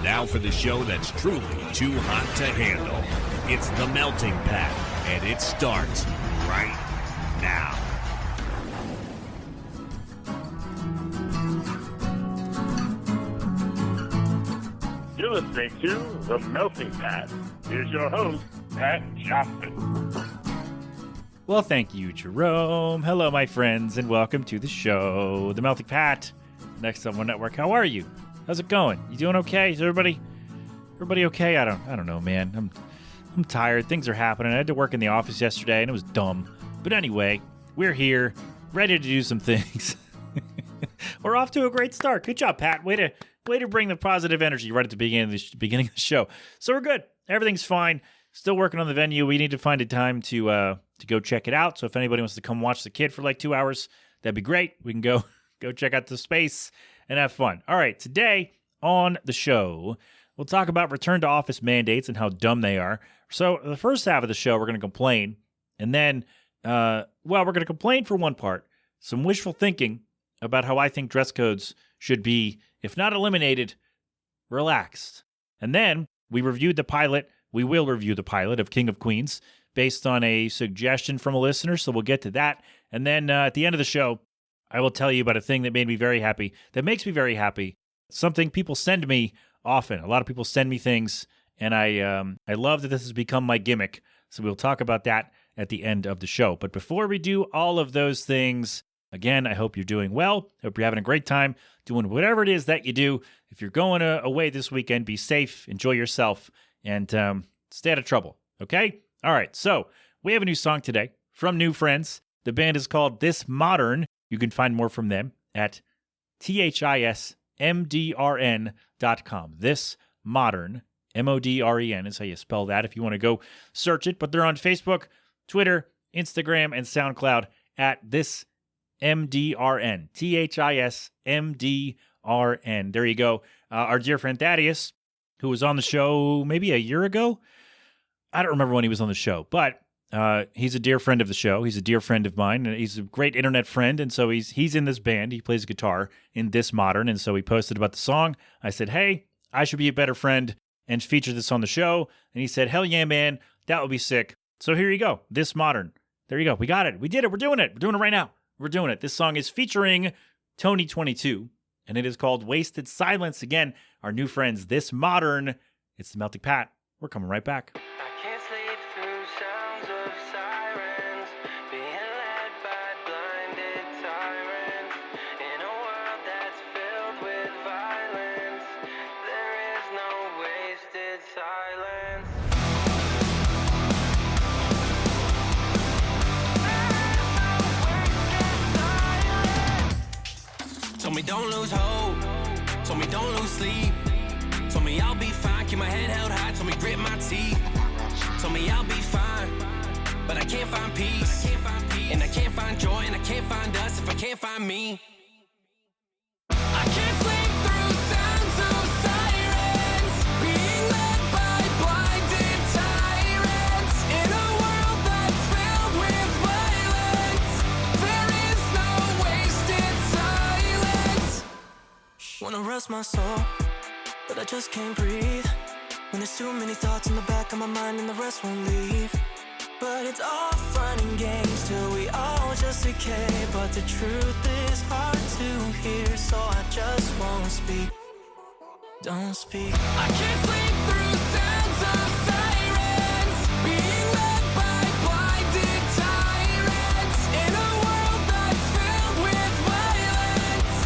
Now for the show that's truly too hot to handle. It's The Melting Pat, and it starts right now. You're listening to The Melting Pat. Here's your host, Pat Johnson. Well, thank you, Jerome. Hello, my friends, and welcome to the show, The Melting Pat. Next on One Network. How are you? How's it going? You doing okay? Is everybody okay? I don't know, man. I'm tired. Things are happening. I had to work in the office yesterday, and it was dumb. But anyway, we're here, ready to do some things. We're off to a great start. Good job, Pat. Way to bring the positive energy right at the beginning of the show. So we're good. Everything's fine. Still working on the venue. We need to find a time to go check it out. So if anybody wants to come watch the kid for like 2 hours, that'd be great. We can go check out the space and have fun. All right, today on the show, we'll talk about return to office mandates and how dumb they are. So the first half of the show, we're going to complain. And then, we're going to complain for one part. Some wishful thinking about how I think dress codes should be, if not eliminated, relaxed. And then we will review the pilot of King of Queens based on a suggestion from a listener. So we'll get to that. And then at the end of the show, I will tell you about a thing that made me very happy, that makes me very happy, something people send me often. A lot of people send me things, and I love that this has become my gimmick. So we'll talk about that at the end of the show. But before we do all of those things, again, I hope you're doing well. Hope you're having a great time doing whatever it is that you do. If you're going away this weekend, be safe, enjoy yourself, and stay out of trouble, okay? All right, so we have a new song today from New Friends. The band is called This Modern. You can find more from them at thismdrn.com. This Modern, M-O-D-R-E-N is how you spell that if you want to go search it. But they're on Facebook, Twitter, Instagram, and SoundCloud at This MDRN. THISMDRN. There you go. Our dear friend Thaddeus, who was on the show maybe a year ago. I don't remember when he was on the show, but he's a dear friend of the show. He's a dear friend of mine, and he's a great internet friend, and so he's in this band. He plays guitar in This Modern, and so he posted about the song. I said, hey, I should be a better friend and feature this on the show. And he said, hell yeah, man, that would be sick. So here you go, This Modern. There you go. We got it. We did it. We're doing it. We're doing it right now. We're doing it. This song is featuring Tony22, and it is called Wasted Silence. Again, our new friends, This Modern. It's the Melting Pat. We're coming right back. I can't sleep through sounds of sirens, being led by blinded tyrants. In a world that's filled with violence, there is no wasted silence. Told me don't lose hope, told me don't lose sleep, told me I'll be fine, keep my head held high, told me grit my teeth, told me I'll be fine, but I can't find peace, and I can't find joy, and I can't find us if I can't find me. I can't sleep through sounds of sirens, being led by blinded tyrants. In a world that's filled with violence, there is no wasted silence. Wanna rest my soul, but I just can't breathe. When there's too many thoughts in the back of my mind and the rest won't leave. But it's all fun and games till we all just decay. But the truth is hard to hear, so I just won't speak. Don't speak. I can't sleep through sounds of sirens, being led by blinded tyrants. In a world that's filled with violence,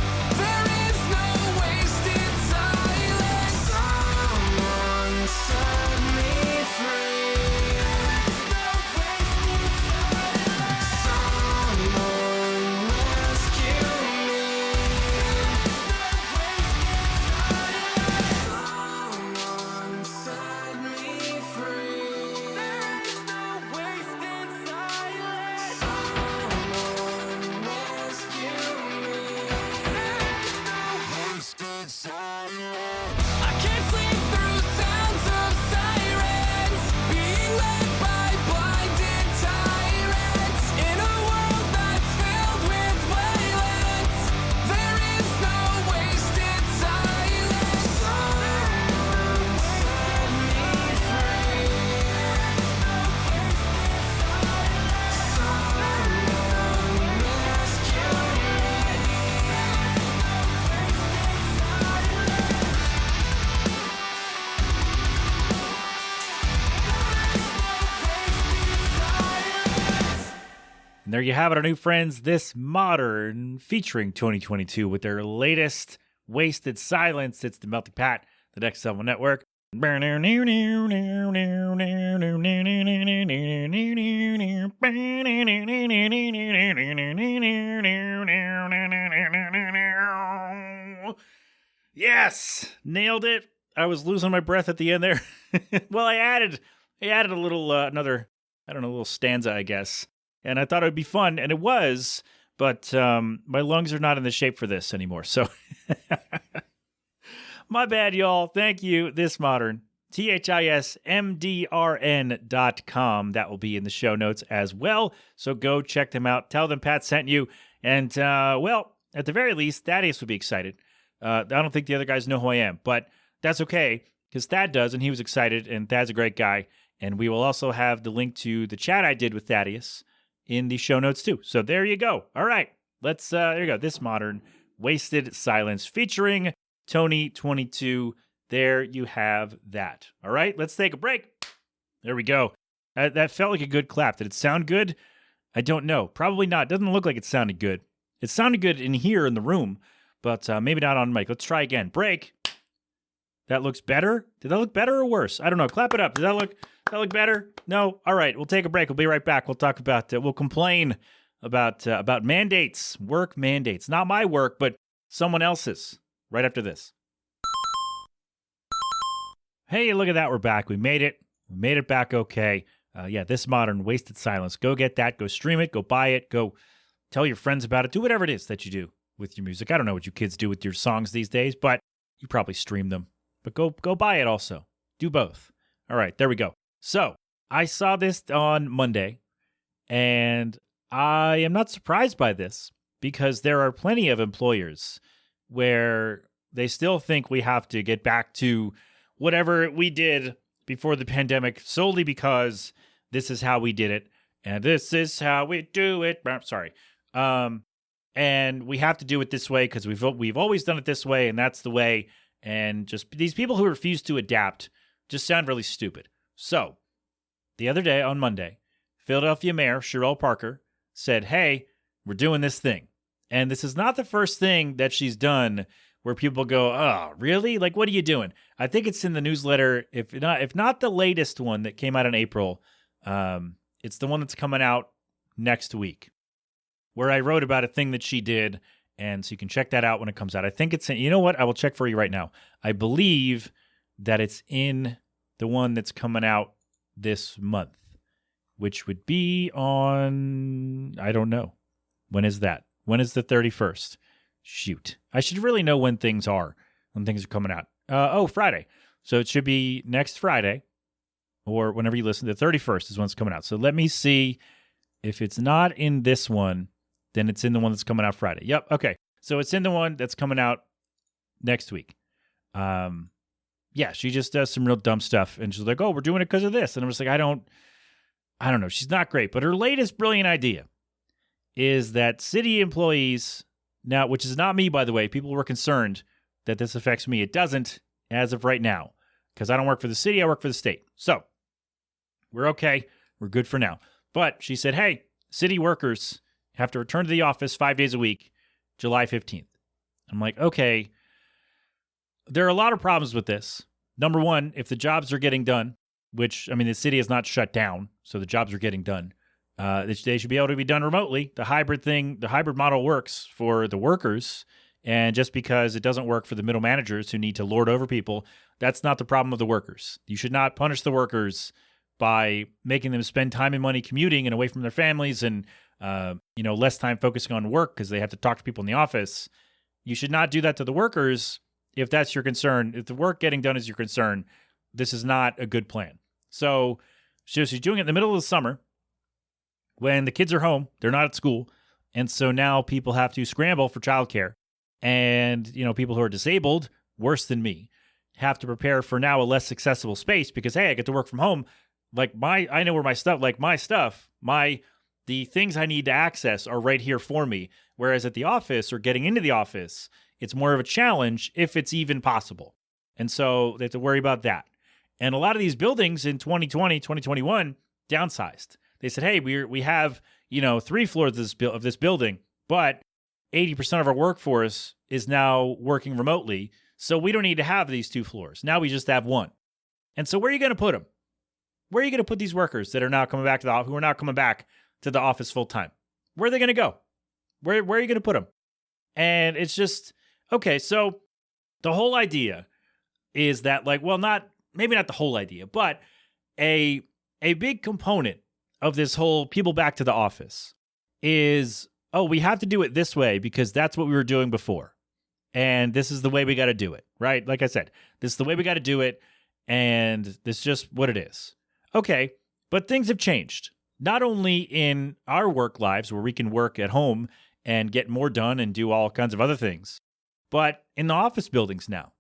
there is no wasted silence. Someone set me free. Someone rescue me. Someone set there you have it, our new friends, This Modern, featuring 2022 with their latest Wasted Silence. It's the Melting Pat, the Next Level Network. Yes, nailed it. I was losing my breath at the end there. Well, I added a little little stanza, I guess. And I thought it would be fun, and it was, but my lungs are not in the shape for this anymore. So my bad, y'all. Thank you. This Modern, THISMDRN.com. That will be in the show notes as well. So go check them out. Tell them Pat sent you. And, well, at the very least, Thaddeus would be excited. I don't think the other guys know who I am, but that's okay because Thad does, and he was excited, and Thad's a great guy. And we will also have the link to the chat I did with Thaddeus in the show notes too. So there you go. All right. Let's, there you go. This Modern, Wasted Silence, featuring Tony 22. There you have that. All right. Let's take a break. There we go. That felt like a good clap. Did it sound good? I don't know. Probably not. Doesn't look like it sounded good. It sounded good in here in the room, but maybe not on mic. Let's try again. Break. That looks better. Did that look better or worse? I don't know. Clap it up. Did that look better? No? All right. We'll take a break. We'll be right back. We'll talk about, we'll complain about mandates, work mandates. Not my work, but someone else's. Right after this. Hey, look at that. We're back. We made it. We made it back okay. This Modern, Wasted Silence. Go get that. Go stream it. Go buy it. Go tell your friends about it. Do whatever it is that you do with your music. I don't know what you kids do with your songs these days, but you probably stream them. But go buy it also. Do both. All right, there we go. So I saw this on Monday, and I am not surprised by this because there are plenty of employers where they still think we have to get back to whatever we did before the pandemic solely because this is how we did it, and this is how we do it. Sorry. And we have to do it this way because we've always done it this way, and that's the way. And just these people who refuse to adapt just sound really stupid. So the other day on Monday, Philadelphia Mayor Sherelle Parker said, hey, we're doing this thing. And this is not the first thing that she's done where people go, oh, really? Like, what are you doing? I think it's in the newsletter. If not the latest one that came out in April, it's the one that's coming out next week, where I wrote about a thing that she did. And so you can check that out when it comes out. I think it's in, you know what? I will check for you right now. I believe that it's in the one that's coming out this month, which would be on, I don't know. When is that? When is the 31st? Shoot. I should really know when things are coming out. Friday. So it should be next Friday or whenever you listen. The 31st is when it's coming out. So let me see if it's not in this one. Then it's in the one that's coming out Friday. Yep. Okay. So it's in the one that's coming out next week. She just does some real dumb stuff. And she's like, oh, we're doing it because of this. And I'm just like, I don't know. She's not great. But her latest brilliant idea is that city employees, now, which is not me, by the way, people were concerned that this affects me. It doesn't as of right now because I don't work for the city. I work for the state. So we're okay. We're good for now. But she said, hey, city workers have to return to the office 5 days a week, July 15th. I'm like, okay, there are a lot of problems with this. Number one, if the jobs are getting done, which, I mean, the city is not shut down, so the jobs are getting done. They should be able to be done remotely. The hybrid model works for the workers, and just because it doesn't work for the middle managers who need to lord over people, that's not the problem of the workers. You should not punish the workers by making them spend time and money commuting and away from their families and less time focusing on work because they have to talk to people in the office. You should not do that to the workers if that's your concern. If the work getting done is your concern, this is not a good plan. So she's doing it in the middle of the summer when the kids are home, they're not at school. And so now people have to scramble for childcare. And, people who are disabled, worse than me, have to prepare for now a less accessible space because, hey, I get to work from home. I know where the things I need to access are right here for me. Whereas at the office or getting into the office, it's more of a challenge if it's even possible. And so they have to worry about that. And a lot of these buildings in 2020, 2021 downsized. They said, hey, we have, 3 floors of this building, but 80% of our workforce is now working remotely. So we don't need to have these 2 floors. Now we just have 1. And so where are you going to put them? Where are you going to put these workers that are now coming back to the office, who are now coming back to the office full time? Where are they going to go? Where are you going to put them? And it's just, okay, so the whole idea is that maybe not the whole idea, but a big component of this whole people back to the office is, we have to do it this way because that's what we were doing before. And this is the way we got to do it, right? Like I said, this is the way we got to do it. And this is just what it is. Okay, but things have changed. Not only in our work lives where we can work at home and get more done and do all kinds of other things, but in the office buildings now.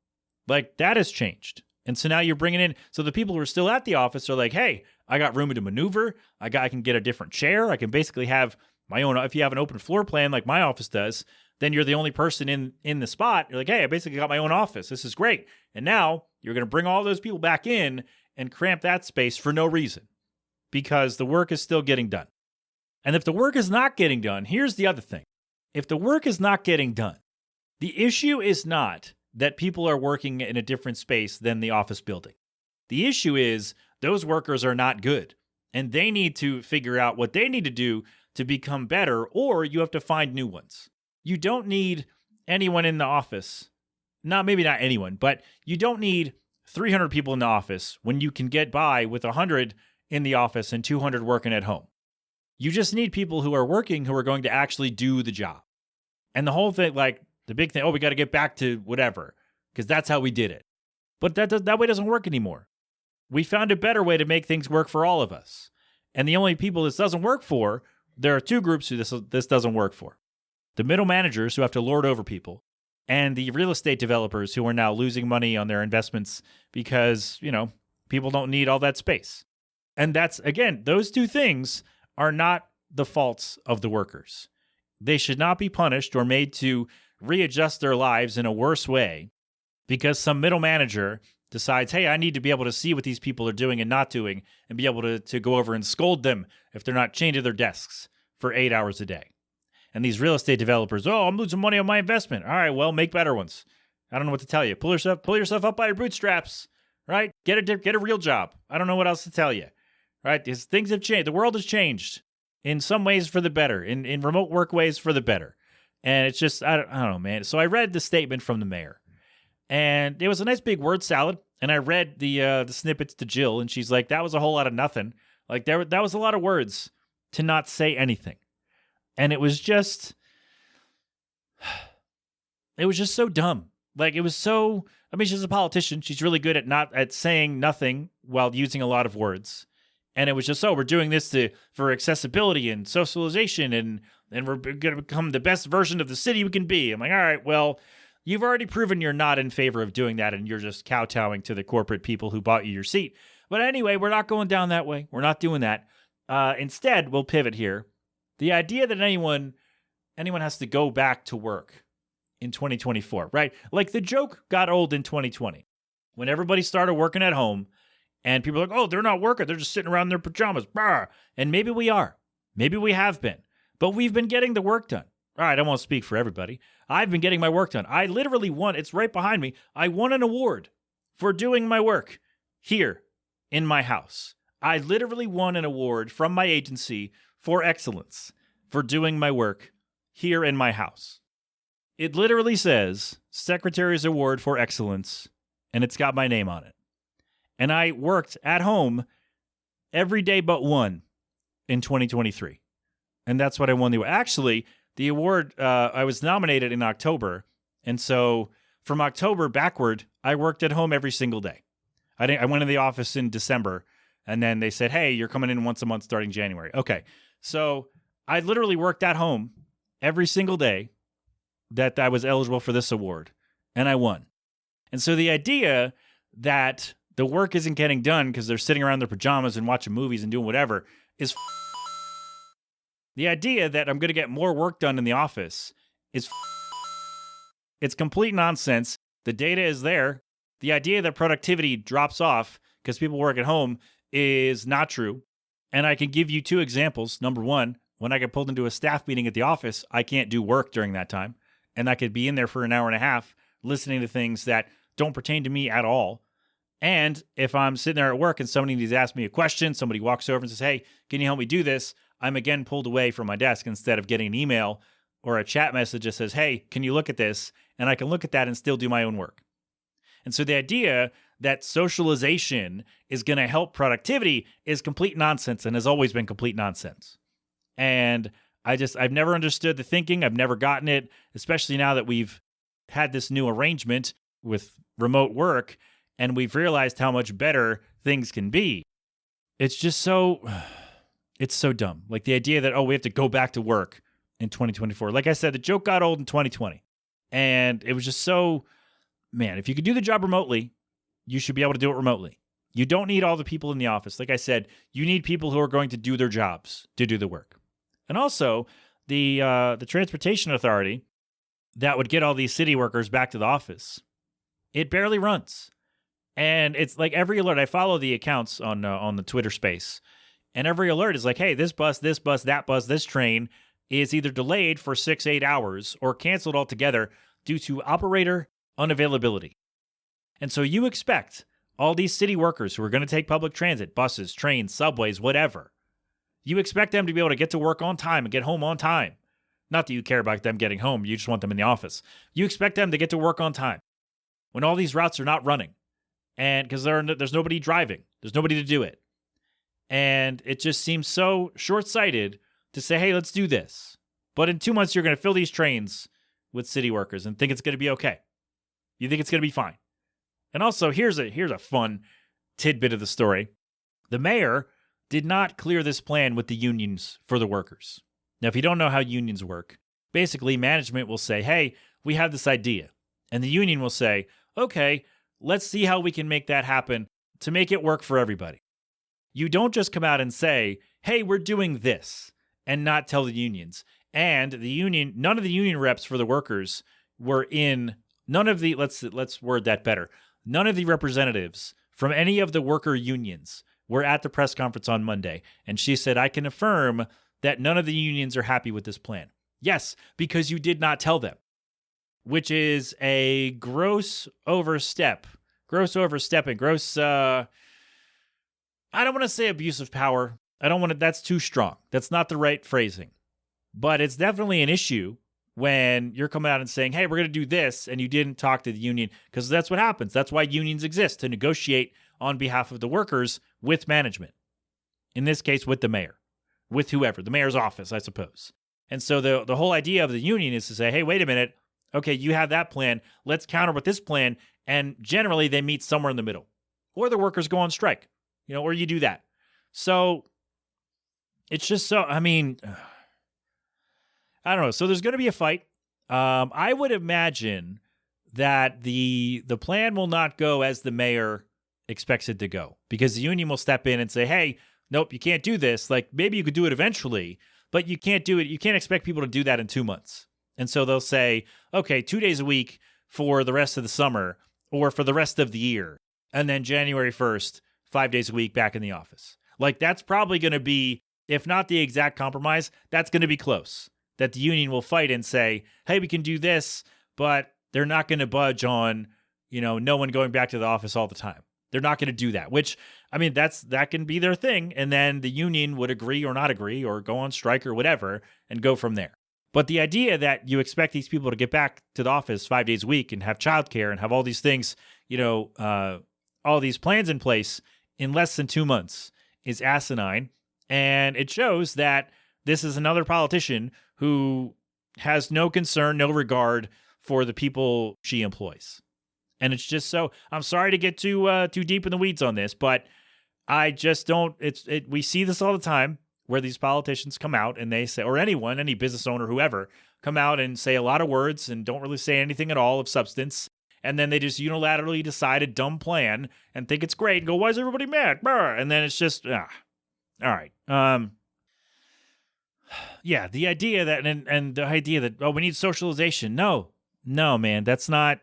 That has changed. And so now you're bringing in, so the people who are still at the office are like, hey, I got room to maneuver. I can get a different chair. I can basically have my own, if you have an open floor plan like my office does, then you're the only person in the spot. You're like, hey, I basically got my own office. This is great. And now you're going to bring all those people back in and cramp that space for no reason because the work is still getting done. And if the work is not getting done, here's the other thing. If the work is not getting done, the issue is not that people are working in a different space than the office building. The issue is those workers are not good and they need to figure out what they need to do to become better, or you have to find new ones. You don't need anyone in the office. Maybe not anyone, but you don't need 300 people in the office when you can get by with 100 in the office and 200 working at home. You just need people who are working who are going to actually do the job. And the whole thing, the big thing, we got to get back to whatever, because that's how we did it. But that way doesn't work anymore. We found a better way to make things work for all of us. And the only people this doesn't work for, there are 2 groups who this doesn't work for. The middle managers who have to lord over people, and the real estate developers who are now losing money on their investments because, people don't need all that space. And that's, again, those 2 things are not the faults of the workers. They should not be punished or made to readjust their lives in a worse way because some middle manager decides, hey, I need to be able to see what these people are doing and not doing and be able to go over and scold them if they're not chained to their desks for 8 hours a day. And these real estate developers, I'm losing money on my investment. All right, well, make better ones. I don't know what to tell you. Pull yourself up by your bootstraps, right? Get a real job. I don't know what else to tell you, right? Things have changed. The world has changed in some ways for the better, in remote work ways for the better. And it's just, I don't know, man. So I read the statement from the mayor, and it was a nice big word salad. And I read the snippets to Jill, and she's like, that was a whole lot of nothing. That was a lot of words to not say anything. And it was just so dumb. It was so, she's a politician. She's really good at saying nothing while using a lot of words. And it was just, we're doing this for accessibility and socialization, and we're going to become the best version of the city we can be. I'm like, all right, well, you've already proven you're not in favor of doing that, and you're just kowtowing to the corporate people who bought you your seat. But anyway, we're not going down that way. We're not doing that. Instead, we'll pivot here. The idea that anyone has to go back to work in 2024, right? The joke got old in 2020 when everybody started working at home and people are like, they're not working. They're just sitting around in their pajamas. Bah! And maybe we are. Maybe we have been. But we've been getting the work done. All right, I won't speak for everybody. I've been getting my work done. I literally won. It's right behind me. I won an award for doing my work here in my house. I literally won an award from my agency for excellence for doing my work here in my house. It literally says Secretary's Award for Excellence, and it's got my name on it. And I worked at home every day but one in 2023. And that's what I won the award. Actually, the award, I was nominated in October. And so from October backward, I worked at home every single day. I went in the office in December, and then they said, hey, you're coming in once a month starting January. Okay. So I literally worked at home every single day that I was eligible for this award, and I won. And so the idea that the work isn't getting done because they're sitting around their pajamas and watching movies and doing whatever is the idea that I'm going to get more work done in the office is it's complete nonsense. The data is there. The idea that productivity drops off because people work at home is not true. And I can give you two examples. Number one, when I get pulled into a staff meeting at the office, I can't do work during that time. And I could be in there for an hour and a half listening to things that don't pertain to me at all. And if I'm sitting there at work and somebody needs to ask me a question, somebody walks over and says, hey, can you help me do this? I'm again pulled away from my desk instead of getting an email or a chat message that says, hey, can you look at this? And I can look at that and still do my own work. And so the idea that socialization is going to help productivity is complete nonsense and has always been complete nonsense. And I've never understood the thinking. I've never gotten it, especially now that we've had this new arrangement with remote work and we've realized how much better things can be. It's just it's so dumb. Like the idea that, we have to go back to work in 2024. Like I said, the joke got old in 2020. And it was just so, man, if you could do the job remotely, you should be able to do it remotely. You don't need all the people in the office. Like I said, you need people who are going to do their jobs to do the work. And also, the transportation authority that would get all these city workers back to the office, it barely runs. And it's like every alert, I follow the accounts on the Twitter space, and every alert is like, hey, this bus, that bus, this train is either delayed for 6-8 hours or canceled altogether due to operator unavailability. And so you expect all these city workers who are going to take public transit, buses, trains, subways, whatever, you expect them to be able to get to work on time and get home on time. Not that you care about them getting home, you just want them in the office. You expect them to get to work on time when all these routes are not running. And because there's nobody driving, there's nobody to do it. And it just seems so short-sighted to say, hey, let's do this. But in 2 months, you're going to fill these trains with city workers and think it's going to be okay. You think it's going to be fine. And also, here's a fun tidbit of the story. The mayor did not clear this plan with the unions for the workers. Now, if you don't know how unions work, basically management will say, hey, we have this idea. And the union will say, okay, let's see how we can make that happen to make it work for everybody. You don't just come out and say, hey, we're doing this, and not tell the unions. And the union, none of the union reps for the workers were in, let's word that better. None of the representatives from any of the worker unions were at the press conference on Monday. And she said, I can affirm that none of the unions are happy with this plan. Yes, because you did not tell them, which is a gross overstepping, I don't want to say abuse of power. That's too strong. That's not the right phrasing. But it's definitely an issue when you're coming out and saying, hey, we're going to do this, and you didn't talk to the union, because that's what happens. That's why unions exist, to negotiate on behalf of the workers with management. In this case, with the mayor, with whoever, the mayor's office, I suppose. And so the whole idea of the union is to say, hey, wait a minute. Okay, you have that plan. Let's counter with this plan. And generally, they meet somewhere in the middle. Or the workers go on strike, or you do that. So it's just so, I don't know. So there's going to be a fight. I would imagine that the plan will not go as the mayor expects it to go, because the union will step in and say, hey, nope, you can't do this. Like, maybe you could do it eventually, but you can't do it. You can't expect people to do that in 2 months. And so they'll say, okay, 2 days a week for the rest of the summer or for the rest of the year. And then January 1st, 5 days a week back in the office. Like, that's probably going to be, if not the exact compromise, that's going to be close. That the union will fight and say, hey, we can do this, but they're not going to budge on, no one going back to the office all the time. They're not going to do that, which, that can be their thing. And then the union would agree or not agree or go on strike or whatever and go from there. But the idea that you expect these people to get back to the office 5 days a week and have childcare and have all these things, all these plans in place in less than 2 months is asinine. And it shows that this is another politician who has no concern, no regard for the people she employs. And it's just so, I'm sorry to get too deep in the weeds on this, but I just don't, we see this all the time where these politicians come out and they say, or anyone, any business owner, whoever, come out and say a lot of words and don't really say anything at all of substance. And then they just unilaterally decide a dumb plan and think it's great and go, why is everybody mad? And then it's just, all right. Yeah, the idea that, and the idea that, we need socialization. No, man, that's not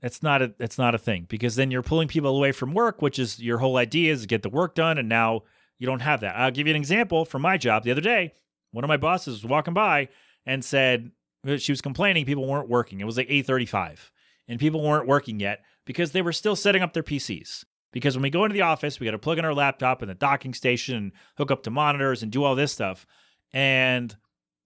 a thing, because then you're pulling people away from work, which is your whole idea is to get the work done. And now you don't have that. I'll give you an example from my job. The other day, One of my bosses was walking by and said she was complaining people weren't working. It was like 8:35 and people weren't working yet because they were still setting up their PCs. Because when we go into the office, we got to plug in our laptop in the docking station and hook up to monitors and do all this stuff. And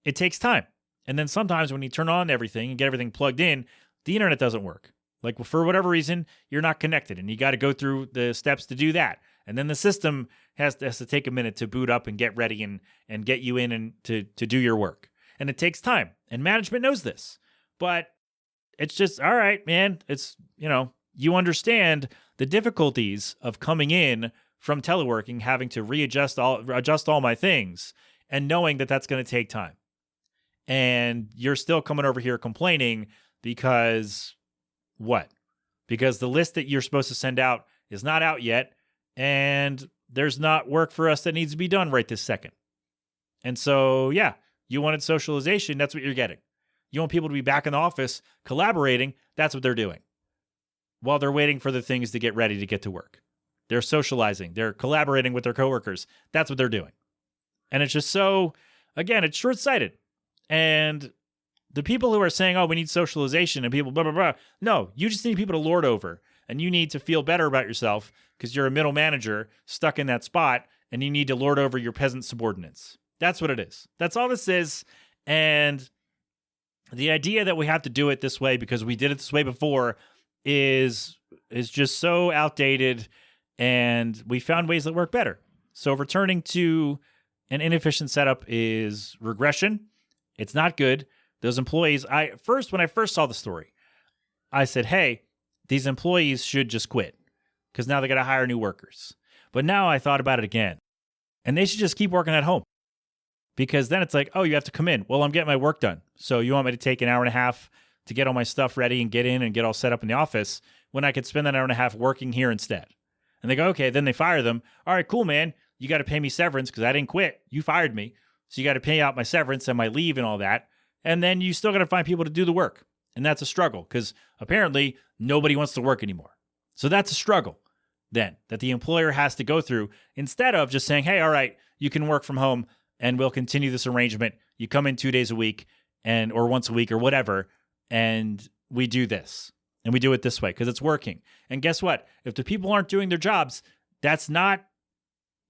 it takes time. And then sometimes when you turn on everything and get everything plugged in, the internet doesn't work. Like for whatever reason, you're not connected and you got to go through the steps to do that. And then the system has to take a minute to boot up and get ready and get you in and to do your work. And it takes time. And management knows this. But it's just, all right, man, it's, you understand the difficulties of coming in from teleworking, having to adjust all my things and knowing that that's going to take time. And you're still coming over here complaining because what? Because the list that you're supposed to send out is not out yet, and there's not work for us that needs to be done right this second. And so, yeah, you wanted socialization, that's what you're getting. You want people to be back in the office collaborating, that's what they're doing. While they're waiting for the things to get ready to get to work. They're socializing, they're collaborating with their coworkers. That's what they're doing. And it's just so, again, it's short-sighted. And the people who are saying, oh, we need socialization and people blah, blah, blah. No, you just need people to lord over. And you need to feel better about yourself because you're a middle manager stuck in that spot and you need to lord over your peasant subordinates. That's what it is. That's all this is. And the idea that we have to do it this way because we did it this way before is just so outdated, and we found ways that work better. So returning to an inefficient setup is regression. It's not good. Those employees, when I first saw the story, I said, hey, these employees should just quit because now they got to hire new workers. But now I thought about it again, and they should just keep working at home because then it's like, oh, you have to come in. Well, I'm getting my work done. So you want me to take an hour and a half to get all my stuff ready and get in and get all set up in the office when I could spend that hour and a half working here instead. And they go, okay, then they fire them. All right, cool, man. You got to pay me severance because I didn't quit. You fired me. So you got to pay out my severance and my leave and all that. And then you still got to find people to do the work. And that's a struggle because apparently nobody wants to work anymore. So that's a struggle then that the employer has to go through instead of just saying, hey, all right, you can work from home and we'll continue this arrangement. You come in 2 days a week or once a week or whatever. And we do this, and we do it this way because it's working. And guess what? If the people aren't doing their jobs, that's not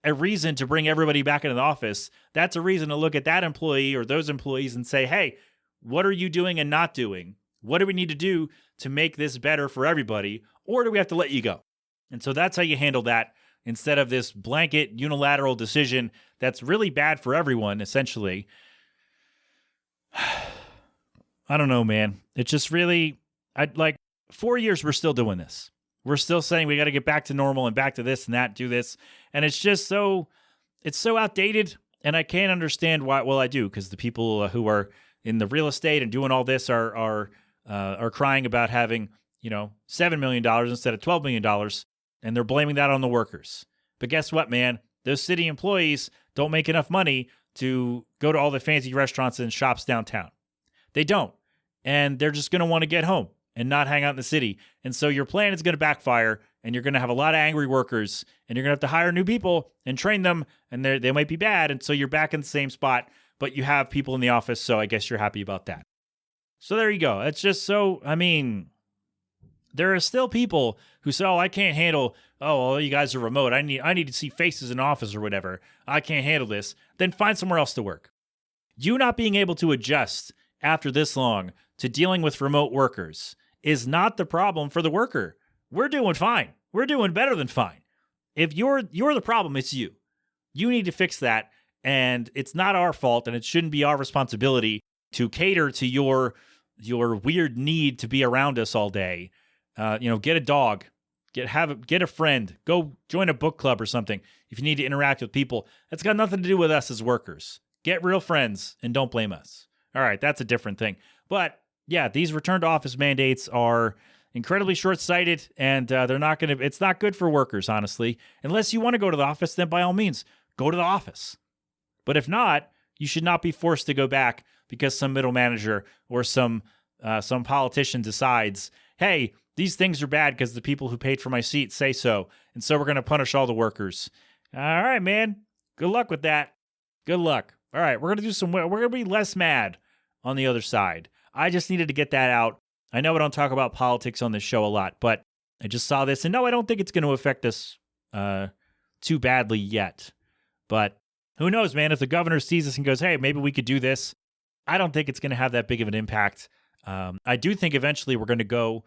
a reason to bring everybody back into the office. That's a reason to look at that employee or those employees and say, hey, what are you doing and not doing? What do we need to do to make this better for everybody? Or do we have to let you go? And so that's how you handle that instead of this blanket unilateral decision that's really bad for everyone, essentially. I don't know, man. It's just really, 4 years, we're still doing this. We're still saying we got to get back to normal and back to this and that, do this. And it's just it's so outdated. And I can't understand why. Well, I do, because the people who are in the real estate and doing all this are crying about having, $7 million instead of $12 million. And they're blaming that on the workers. But guess what, man? Those city employees don't make enough money to go to all the fancy restaurants and shops downtown. They don't. And they're just going to want to get home and not hang out in the city. And so your plan is going to backfire, and you're going to have a lot of angry workers, and you're going to have to hire new people and train them, and they might be bad, and so you're back in the same spot, but you have people in the office, so I guess you're happy about that. So there you go. It's just so, there are still people who say, oh, I can't handle, oh, well, you guys are remote. I need to see faces in office or whatever. I can't handle this. Then find somewhere else to work. You not being able to adjust after this long to dealing with remote workers is not the problem for the worker. We're doing fine. We're doing better than fine. If you're the problem, it's you. You need to fix that, and it's not our fault, and it shouldn't be our responsibility to cater to your weird need to be around us all day. Get a dog, get a friend, go join a book club or something. If you need to interact with people, that's got nothing to do with us as workers. Get real friends and don't blame us. All right, that's a different thing. But yeah, these return to office mandates are incredibly short-sighted, and it's not good for workers, honestly. Unless you want to go to the office, then by all means, go to the office. But if not, you should not be forced to go back because some middle manager or some politician decides, hey, these things are bad because the people who paid for my seat say so, and so we're going to punish all the workers. All right, man. Good luck with that. Good luck. All right, we're going to be less mad on the other side. I just needed to get that out. I know I don't talk about politics on this show a lot, but I just saw this, and no, I don't think it's going to affect us too badly yet. But who knows, man? If the governor sees this and goes, hey, maybe we could do this, I don't think it's going to have that big of an impact. I do think eventually we're going to go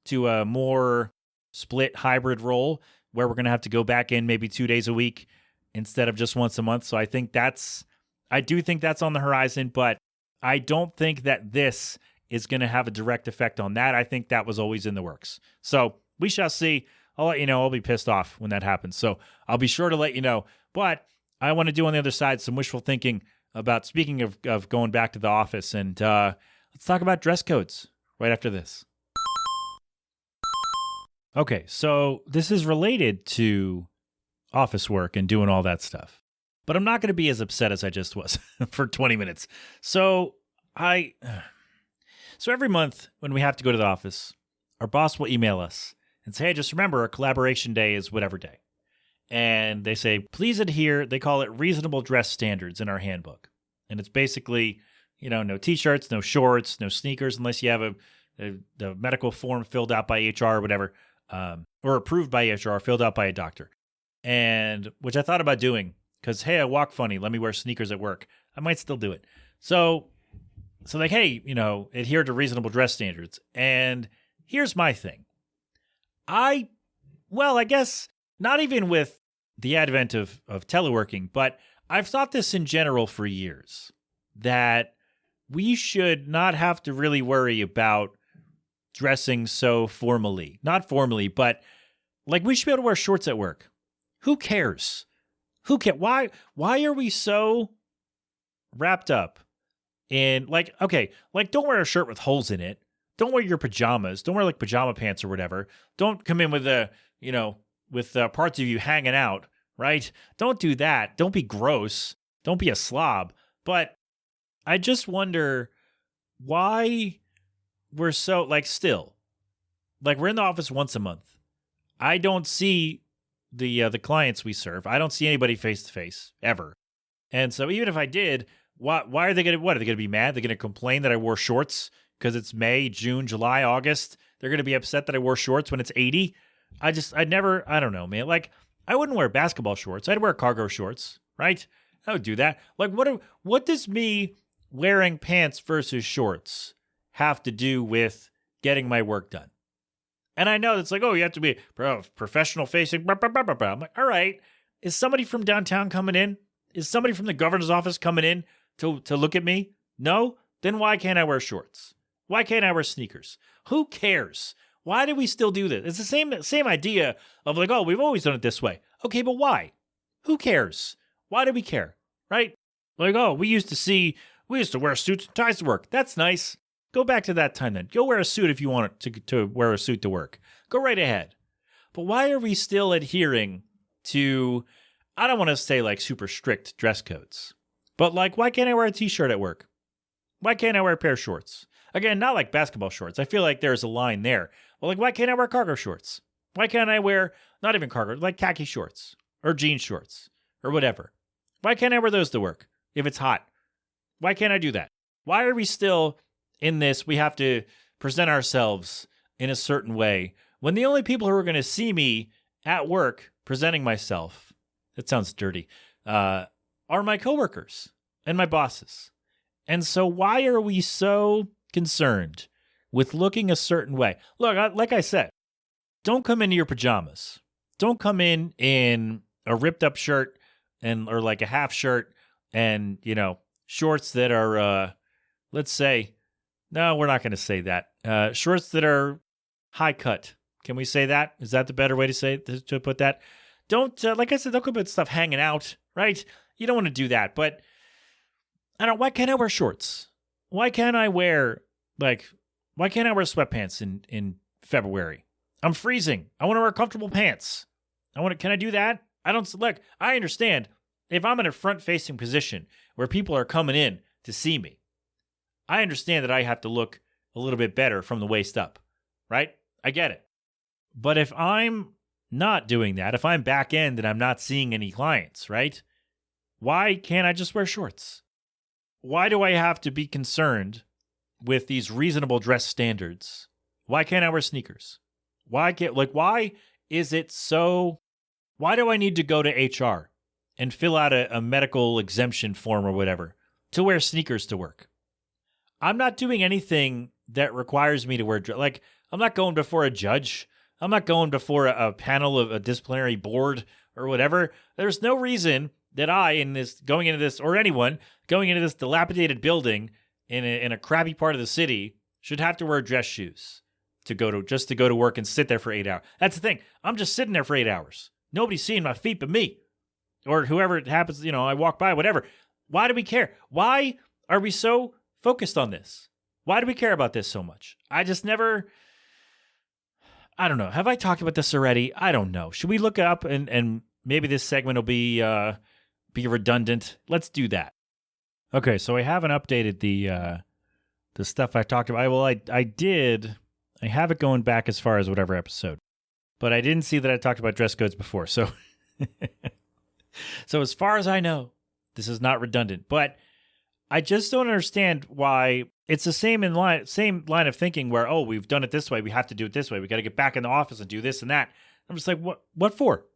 to a more split hybrid role where we're going to have to go back in maybe 2 days a week instead of just once a month. So I do think that's on the horizon, but I don't think that this is going to have a direct effect on that. I think that was always in the works. So we shall see. I'll let you know. I'll be pissed off when that happens. So I'll be sure to let you know. But I want to do on the other side some wishful thinking about, speaking of going back to the office. And let's talk about dress codes right after this. Okay, so this is related to office work and doing all that stuff. But I'm not going to be as upset as I just was for 20 minutes. So every month when we have to go to the office, our boss will email us and say, hey, just remember our collaboration day is whatever day. And they say, please adhere, they call it reasonable dress standards in our handbook. And it's basically, no t-shirts, no shorts, no sneakers, unless you have the medical form filled out by HR or whatever, or approved by HR, filled out by a doctor. And which I thought about doing because, hey, I walk funny. Let me wear sneakers at work. I might still do it. So like, hey, adhere to reasonable dress standards. And here's my thing. I guess not even with the advent of teleworking, but I've thought this in general for years, that we should not have to really worry about dressing so formally. Not formally, but like we should be able to wear shorts at work. Who cares? Why are we so wrapped up in don't wear a shirt with holes in it. Don't wear your pajamas. Don't wear like pajama pants or whatever. Don't come in with with parts of you hanging out, right? Don't do that. Don't be gross. Don't be a slob. But I just wonder why we're so we're in the office once a month. I don't see the clients we serve. I don't see anybody face to face ever. And so even if I did, why are they going to, are they going to be mad? They're going to complain that I wore shorts because it's May, June, July, August. They're going to be upset that I wore shorts when it's 80. I don't know, man. Like, I wouldn't wear basketball shorts. I'd wear cargo shorts, right? I would do that. Like, what does me wearing pants versus shorts have to do with getting my work done? And I know it's like, oh, you have to be professional facing. Blah, blah, blah, blah, blah. I'm like, all right. Is somebody from downtown coming in? Is somebody from the governor's office coming in to look at me? No? Then why can't I wear shorts? Why can't I wear sneakers? Who cares? Why do we still do this? It's the same idea of like, oh, we've always done it this way. Okay, but why? Who cares? Why do we care? Right? Like, oh, we used to wear suits and ties to work. That's nice. Go back to that time then. Go wear a suit if you want to wear a suit to work. Go right ahead. But why are we still adhering to, I don't want to say like super strict dress codes, but like, why can't I wear a t-shirt at work? Why can't I wear a pair of shorts? Again, not like basketball shorts. I feel like there's a line there. Well, like, why can't I wear cargo shorts? Why can't I wear, not even cargo, like khaki shorts or jean shorts or whatever? Why can't I wear those to work if it's hot? Why can't I do that? Why are we still in this? We have to present ourselves in a certain way when the only people who are going to see me at work presenting myself, that sounds dirty, are my coworkers and my bosses. And so why are we so concerned with looking a certain way? Look, like I said, don't come into your pajamas. Don't come in a ripped up shirt or like a half shirt and, shorts that are, let's say, no, we're not going to say that. Shorts that are high cut. Can we say that? Is that the better way to put that? Don't, like I said, don't come with stuff hanging out, right? You don't want to do that. But why can't I wear shorts? Why can't I wear sweatpants in February? I'm freezing. I want to wear comfortable pants. Can I do that? I understand if I'm in a front-facing position where people are coming in to see me, I understand that I have to look a little bit better from the waist up, right? I get it. But if I'm not doing that, if I'm back end and I'm not seeing any clients, right? Why can't I just wear shorts? why do I have to be concerned with these reasonable dress standards? Why can't I wear sneakers? Why is it so? Why do I need to go to HR and fill out a medical exemption form or whatever to wear sneakers to work? I'm not doing anything that requires me to wear, I'm not going before a judge. I'm not going before a panel of a disciplinary board or whatever. There's no reason that going into this dilapidated building in a crappy part of the city should have to wear dress shoes to go to work and sit there for 8 hours. That's the thing. I'm just sitting there for 8 hours. Nobody's seeing my feet but me or whoever it happens. I walk by, whatever. Why do we care? Why are we so focused on this? Why do we care about this so much? I don't know. Have I talked about this already? I don't know. Should we look it up and maybe this segment will be redundant? Let's do that. Okay, so I haven't updated the stuff I talked about. I did. I have it going back as far as whatever episode, but I didn't see that I talked about dress codes before. So, so as far as I know, this is not redundant. But I just don't understand why it's the same line of thinking where, we've done it this way, we have to do it this way. We got to get back in the office and do this and that. I'm just like, what for?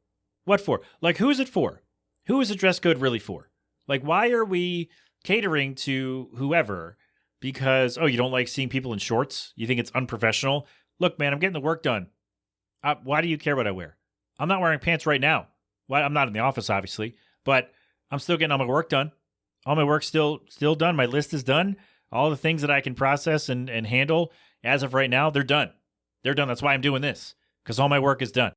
What for? Like, who is it for? Who is the dress code really for? Like, why are we catering to whoever? Because, you don't like seeing people in shorts? You think it's unprofessional? Look, man, I'm getting the work done. Why do you care what I wear? I'm not wearing pants right now. I'm not in the office, obviously, but I'm still getting all my work done. All my work's still done. My list is done. All the things that I can process and handle as of right now, they're done. They're done. That's why I'm doing this, because all my work is done.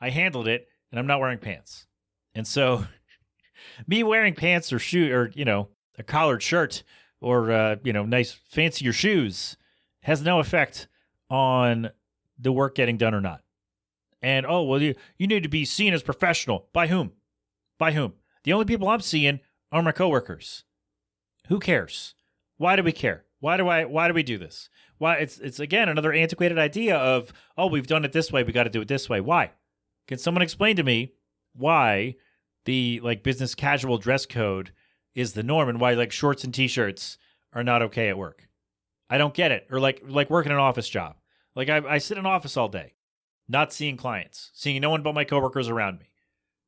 I handled it, and I'm not wearing pants. And so me wearing pants or a collared shirt or, nice fancier shoes has no effect on the work getting done or not. And, you need to be seen as professional. By whom? By whom? The only people I'm seeing are my coworkers. Who cares? Why do we care? Why do we do this? Why it's again another antiquated idea of, we've done it this way, we got to do it this way. Why? Can someone explain to me why the business casual dress code is the norm and why shorts and t-shirts are not okay at work? I don't get it. Or like working an office job. I sit in an office all day, not seeing clients, seeing no one but my coworkers around me.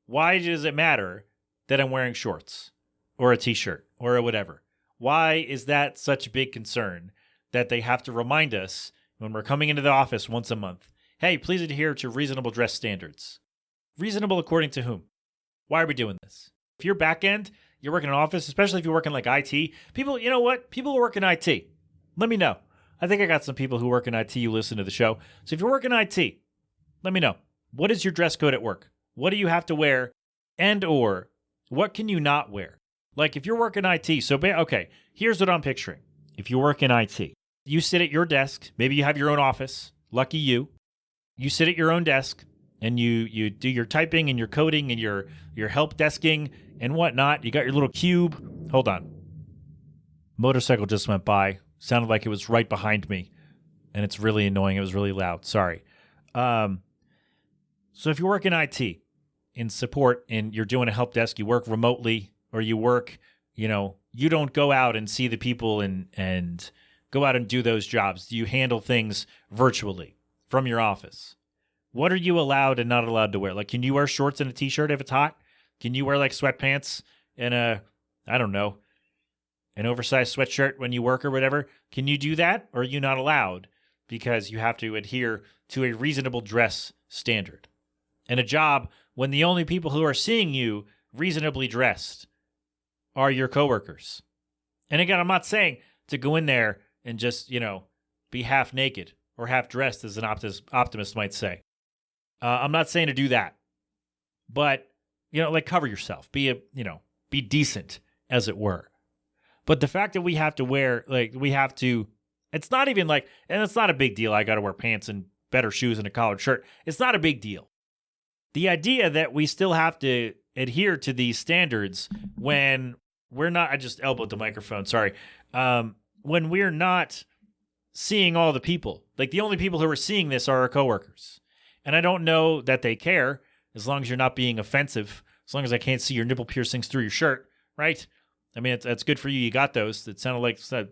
Why does it matter that I'm wearing shorts or a t-shirt or whatever? Why is that such a big concern that they have to remind us when we're coming into the office once a month? Hey, please adhere to reasonable dress standards. Reasonable according to whom? Why are we doing this? If you're back end, you're working in an office, especially if you're working IT, people, you know what? People who work in IT, let me know. I think I got some people who work in IT who listen to the show. So if you're working in IT, let me know. What is your dress code at work? What do you have to wear? And or what can you not wear? If you're working IT, here's what I'm picturing. If you work in IT, you sit at your desk, maybe you have your own office, lucky you. You sit at your own desk and you do your typing and your coding and your help desking and whatnot. You got your little cube. Hold on. Motorcycle just went by. Sounded like it was right behind me. And it's really annoying. It was really loud. Sorry. So if you work in IT, in support, and you're doing a help desk, you work remotely, or you work, you don't go out and see the people and go out and do those jobs. You handle things virtually from your office. What are you allowed and not allowed to wear? Can you wear shorts and a t-shirt if it's hot? Can you wear sweatpants and an oversized sweatshirt when you work or whatever? Can you do that? Or are you not allowed because you have to adhere to a reasonable dress standard? And a job when the only people who are seeing you reasonably dressed are your coworkers. And again, I'm not saying to go in there and just, be half naked or half dressed, as an optimist might say. I'm not saying to do that. But, cover yourself. Be decent, as it were. But the fact that we have to wear, it's not even and it's not a big deal. I got to wear pants and better shoes and a collared shirt. It's not a big deal. The idea that we still have to adhere to these standards when we're not, I just elbowed the microphone, sorry. When we're not seeing all the people, the only people who are seeing this are our coworkers. And I don't know that they care, as long as you're not being offensive, as long as I can't see your nipple piercings through your shirt, right? I mean, it's good for you. You got those. It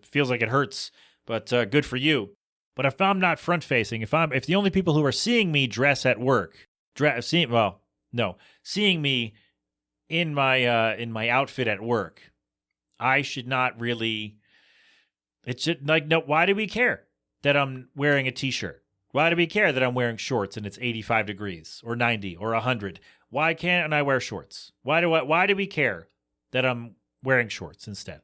feels like it hurts, but good for you. But if I'm not front facing, if the only people who are seeing me dress at work, seeing me in my outfit at work, I should not really. It should no. Why do we care that I'm wearing a t-shirt? Why do we care that I'm wearing shorts and it's 85 degrees or 90 or 100? Why can't I wear shorts? Why do we care that I'm wearing shorts instead?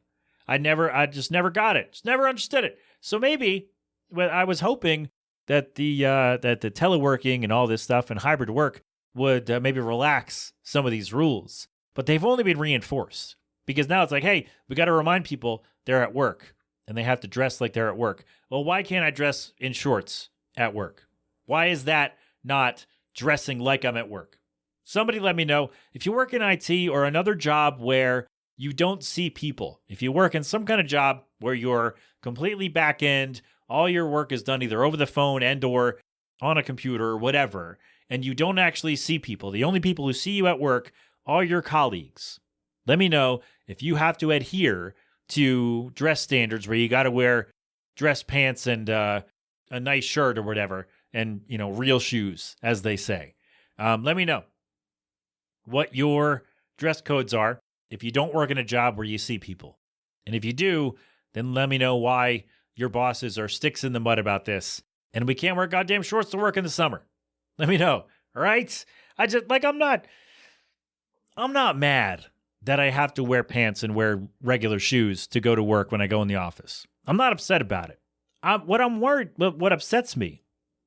I just never got it. Just never understood it. So maybe I was hoping that the teleworking and all this stuff and hybrid work would maybe relax some of these rules, but they've only been reinforced because now it's like, hey, we got to remind people they're at work and they have to dress like they're at work. Well, why can't I dress in shorts at work? Why is that not dressing like I'm at work? Somebody let me know. If you work in IT or another job where you don't see people, if you work in some kind of job where you're completely back end, all your work is done either over the phone and or on a computer or whatever, and you don't actually see people, the only people who see you at work are your colleagues. Let me know if you have to adhere to dress standards where you got to wear dress pants and a nice shirt or whatever, and real shoes, as they say. Let me know what your dress codes are if you don't work in a job where you see people. And if you do, then let me know why your bosses are sticks in the mud about this. And we can't wear goddamn shorts to work in the summer. Let me know. All right? I'm not mad that I have to wear pants and wear regular shoes to go to work when I go in the office. I'm not upset about it. What upsets me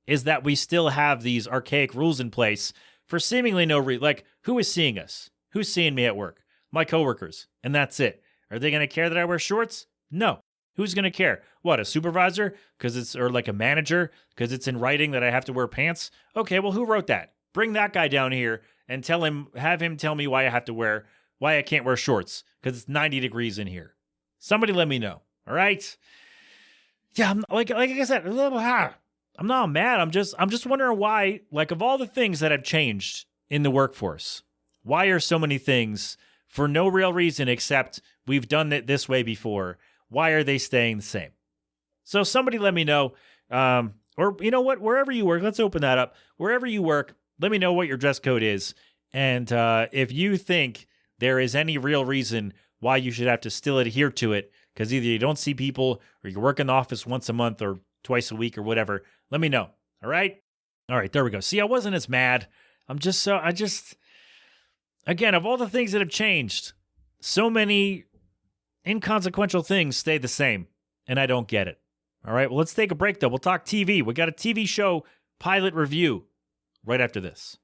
is that we still have these archaic rules in place for seemingly no reason. Like, who is seeing us? Who's seeing me at work? My coworkers. And that's it. Are they going to care that I wear shorts? No. Who's going to care? What, a supervisor? Or like a manager? Because it's in writing that I have to wear pants? Okay, well, who wrote that? Bring that guy down here and have him tell me why I can't wear shorts. Because it's 90 degrees in here. Somebody let me know. All right? Yeah, like I said, I'm not mad. I'm just wondering why, like, of all the things that have changed in the workforce, why are so many things for no real reason except we've done it this way before? Why are they staying the same? So somebody let me know. Or you know what? Wherever you work, let's open that up. Wherever you work, let me know what your dress code is. And if you think there is any real reason why you should have to still adhere to it, because either you don't see people or you work in the office once a month or twice a week or whatever, let me know. All right? All right, there we go. See, I wasn't as mad. Again, of all the things that have changed, so many inconsequential things stay the same, and I don't get it. All right, well, let's take a break, though. We'll talk TV. We got a TV show pilot review right after this.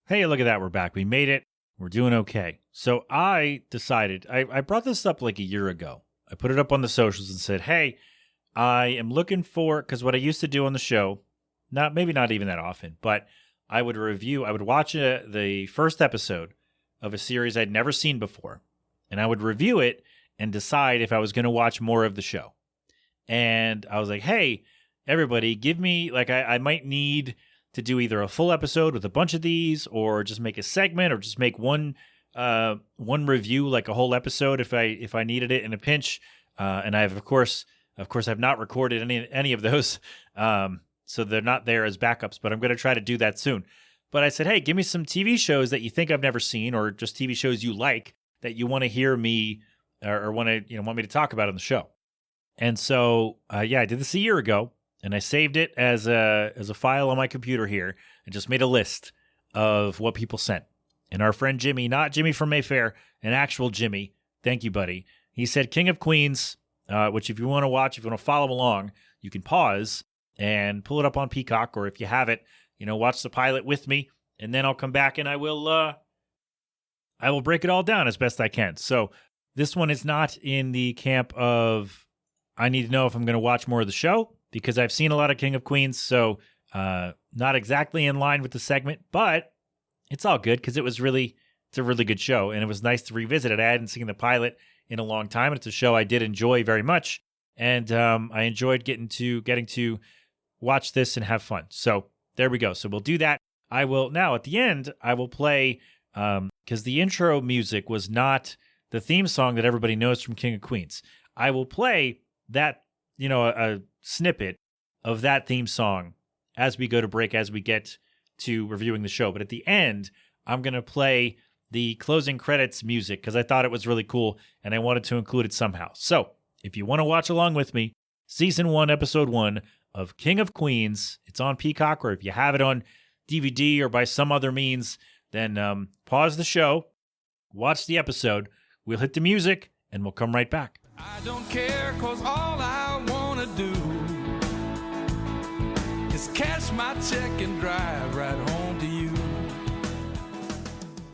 Hey, look at that. We're back. We made it. We're doing okay. So I decided, I brought this up like a year ago. I put it up on the socials and said, hey, I am looking for, because what I used to do on the show, maybe not even that often, but I would watch the first episode of a series I'd never seen before, and I would review it and decide if I was going to watch more of the show. And I was like, hey, everybody, give me, like, I might need to do either a full episode with a bunch of these, or just make a segment, or just make one review, like a whole episode if I needed it in a pinch. And I've of course I've not recorded any of those, so they're not there as backups. But I'm going to try to do that soon. But I said, hey, give me some TV shows that you think I've never seen, or just TV shows you like that you want to hear me or want me to talk about on the show. And so I did this a year ago. And I saved it as a file on my computer here and just made a list of what people sent. And our friend Jimmy, not Jimmy from Mayfair, an actual Jimmy, thank you, buddy. He said King of Queens, which if you want to watch, if you want to follow along, you can pause and pull it up on Peacock, or if you have it, watch the pilot with me, and then I'll come back and I will break it all down as best I can. So this one is not in the camp of I need to know if I'm going to watch more of the show, because I've seen a lot of King of Queens, so not exactly in line with the segment, but it's all good because it's a really good show, and it was nice to revisit it. I hadn't seen the pilot in a long time, and it's a show I did enjoy very much, and I enjoyed getting to watch this and have fun. So there we go. So we'll do that. I will now at the end. I will play because the intro music was not the theme song that everybody knows from King of Queens. I will play that, a snippet of that theme song as we go to break, as we get to reviewing the show. But at the end, I'm going to play the closing credits music because I thought it was really cool and I wanted to include it somehow. So if you want to watch along with me, Season 1, Episode 1 of King of Queens, it's on Peacock, or if you have it on DVD or by some other means, then pause the show, watch the episode, we'll hit the music, and we'll come right back. I don't care, cause all I wanna do is cash my check and drive right home to you.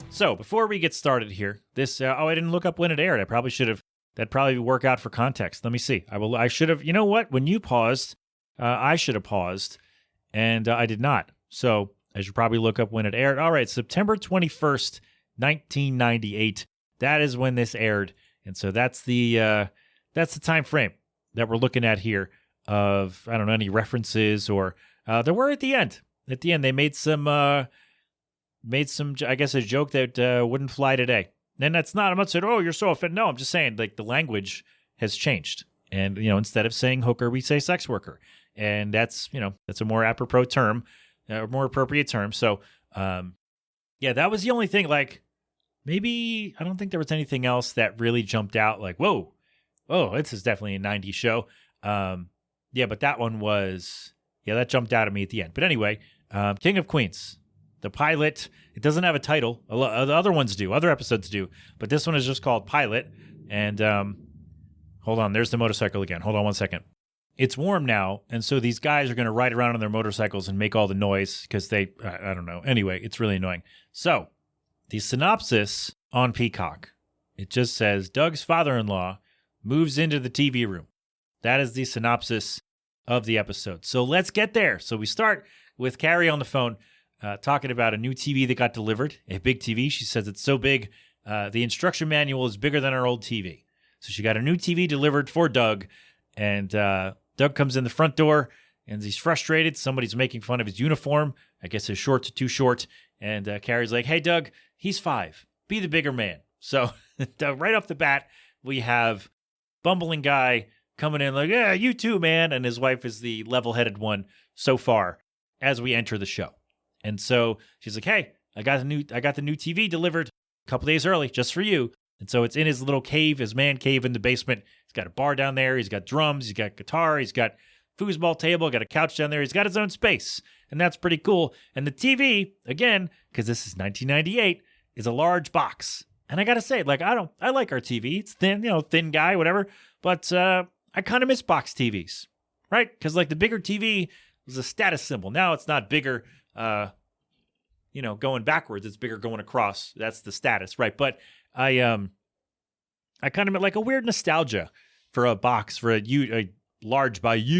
So before we get started here, this I didn't look up when it aired. I probably should have. That'd probably work out for context. Let me see. I should have. You know what? When you paused, I should have paused, and I did not. So I should probably look up when it aired. All right, September 21st, 1998. That is when this aired, and so that's the time frame that we're looking at here. Of I don't know any references or there were at the end. At the end, they made some. I guess, a joke that wouldn't fly today. And that's not, I'm not saying, oh, you're so offended. No, I'm just saying, like, the language has changed. And, instead of saying hooker, we say sex worker. And that's a more apropos term, more appropriate term. So, that was the only thing. Like, maybe, I don't think there was anything else that really jumped out. Like, whoa, this is definitely a 90s show. But that one was, that jumped out at me at the end. But anyway, King of Queens. The pilot, it doesn't have a title. The other ones do. Other episodes do. But this one is just called Pilot. And hold on. There's the motorcycle again. Hold on one second. It's warm now. And so these guys are going to ride around on their motorcycles and make all the noise because I don't know. Anyway, it's really annoying. So the synopsis on Peacock, it just says, Doug's father-in-law moves into the TV room. That is the synopsis of the episode. So let's get there. So we start with Carrie on the phone. Talking about a new TV that got delivered, a big TV. She says it's so big, the instruction manual is bigger than our old TV. So she got a new TV delivered for Doug, and Doug comes in the front door, and he's frustrated. Somebody's making fun of his uniform. I guess his shorts are too short. And Carrie's like, hey, Doug, he's 5. Be the bigger man. So right off the bat, we have bumbling guy coming in like, yeah, you too, man. And his wife is the level-headed one so far as we enter the show. And so she's like, hey, I got the new TV delivered a couple days early just for you. And so it's in his little cave, his man cave in the basement. He's got a bar down there. He's got drums. He's got guitar. He's got foosball table. Got a couch down there. He's got his own space. And that's pretty cool. And the TV, again, because this is 1998, is a large box. And I got to say, like, I like our TV. It's thin, thin guy, whatever. But I kind of miss box TVs, right? Because, like, the bigger TV was a status symbol. Now it's not bigger. Going backwards, it's bigger going across. That's the status, right? But I kind of meant like a weird nostalgia for a box, for a large box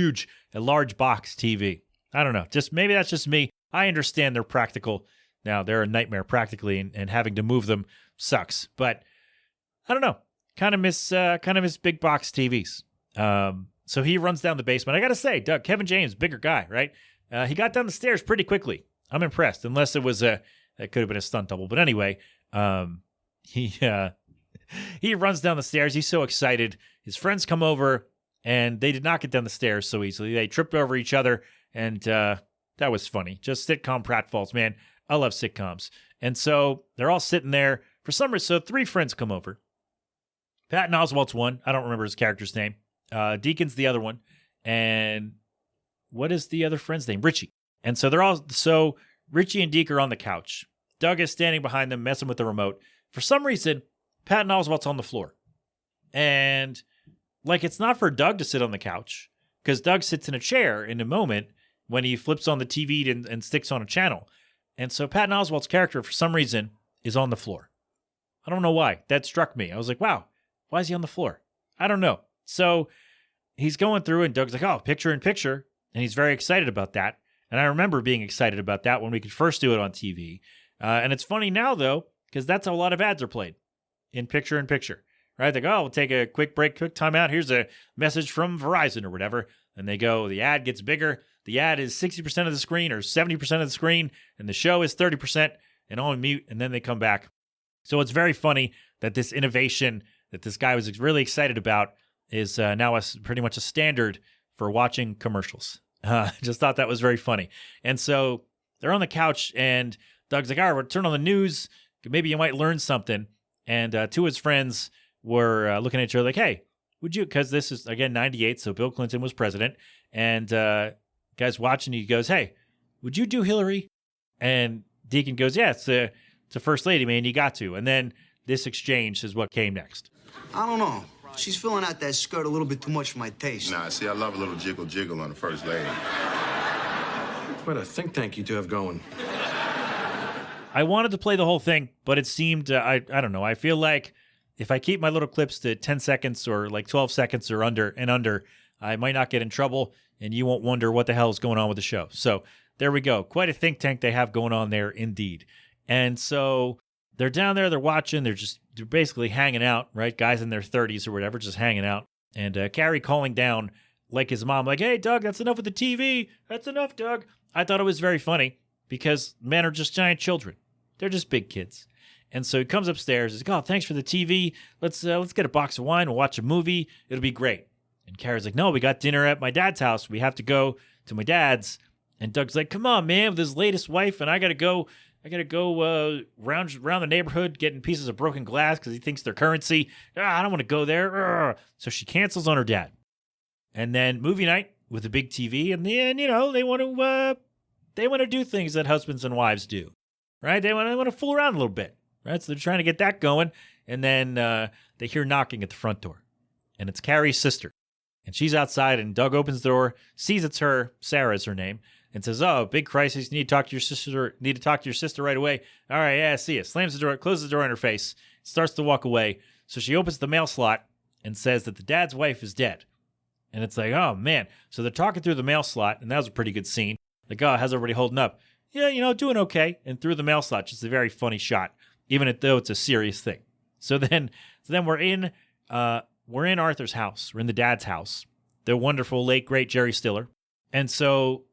TV. I don't know. Just maybe that's just me. I understand they're practical. Now they're a nightmare practically, and having to move them sucks. But I don't know. Kind of miss big box TVs. So he runs down the basement. I got to say, Doug, Kevin James, bigger guy, right? He got down the stairs pretty quickly. I'm impressed, unless it was it could have been a stunt double. But anyway, he runs down the stairs. He's so excited. His friends come over, and they did not get down the stairs so easily. They tripped over each other, and that was funny. Just sitcom pratfalls, man. I love sitcoms. And so they're all sitting there. For some reason, so 3 friends come over. Patton Oswalt's one. I don't remember his character's name. Deacon's the other one. And what is the other friend's name? Richie. And so Richie and Deke are on the couch. Doug is standing behind them, messing with the remote. For some reason, Patton Oswalt's on the floor. And, like, it's not for Doug to sit on the couch, because Doug sits in a chair in a moment when he flips on the TV and sticks on a channel. And so Patton Oswalt's character, for some reason, is on the floor. I don't know why. That struck me. I was like, wow, why is he on the floor? I don't know. So he's going through, and Doug's like, oh, picture in picture. And he's very excited about that. And I remember being excited about that when we could first do it on TV. And it's funny now, though, because that's how a lot of ads are played, in picture, right? They go, oh, we'll take a quick break, quick time out. Here's a message from Verizon or whatever. And they go, the ad gets bigger. The ad is 60% of the screen or 70% of the screen, and the show is 30%. and on mute, and then they come back. So it's very funny that this innovation that this guy was really excited about is now pretty much a standard for watching commercials. Just thought that was very funny. And so they're on the couch, and Doug's like, all right, we'll turn on the news. Maybe you might learn something. And two of his friends were looking at each other like, hey, would you, because this is, again, 98, so Bill Clinton was president. And guy's watching, he goes, hey, would you do Hillary? And Deacon goes, yeah, it's a first lady, man, you got to. And then this exchange is what came next. I don't know. She's filling out that skirt a little bit too much for my taste. Nah, see, I love a little jiggle on the first lady. What a think tank you two have going. I wanted to play the whole thing, but it seemed, I don't know, I feel like if I keep my little clips to 10 seconds or like 12 seconds or under, I might not get in trouble, and you won't wonder what the hell is going on with the show. So there we go. Quite a think tank they have going on there indeed. And so they're down there, they're watching, they're basically hanging out, right? Guys in their 30s or whatever, just hanging out. And Carrie calling down like his mom, like, hey, Doug, that's enough with the TV. That's enough, Doug. I thought it was very funny because men are just giant children. They're just big kids. And so he comes upstairs. He's like, oh, thanks for the TV. Let's get a box of wine. We'll watch a movie. It'll be great. And Carrie's like, no, we got dinner at my dad's house. We have to go to my dad's. And Doug's like, come on, man, with his latest wife, and I gotta go round the neighborhood getting pieces of broken glass because he thinks they're currency. I don't want to go there. So she cancels on her dad. And then movie night with a big TV. And then, they want to do things that husbands and wives do, right? They want to fool around a little bit, right? So they're trying to get that going. And then they hear knocking at the front door, and it's Carrie's sister. And she's outside, and Doug opens the door, sees it's her, Sarah is her name, and says, oh, big crisis, you need to talk to your sister right away. All right, yeah, see you. Slams the door, closes the door in her face, starts to walk away. So she opens the mail slot and says that the dad's wife is dead. And it's like, oh, man. So they're talking through the mail slot, and that was a pretty good scene. Like, oh, how's everybody holding up? Yeah, doing okay. And through the mail slot, just a very funny shot, even though it's a serious thing. So then we're in Arthur's house. We're in the dad's house. The wonderful, late, great Jerry Stiller. And so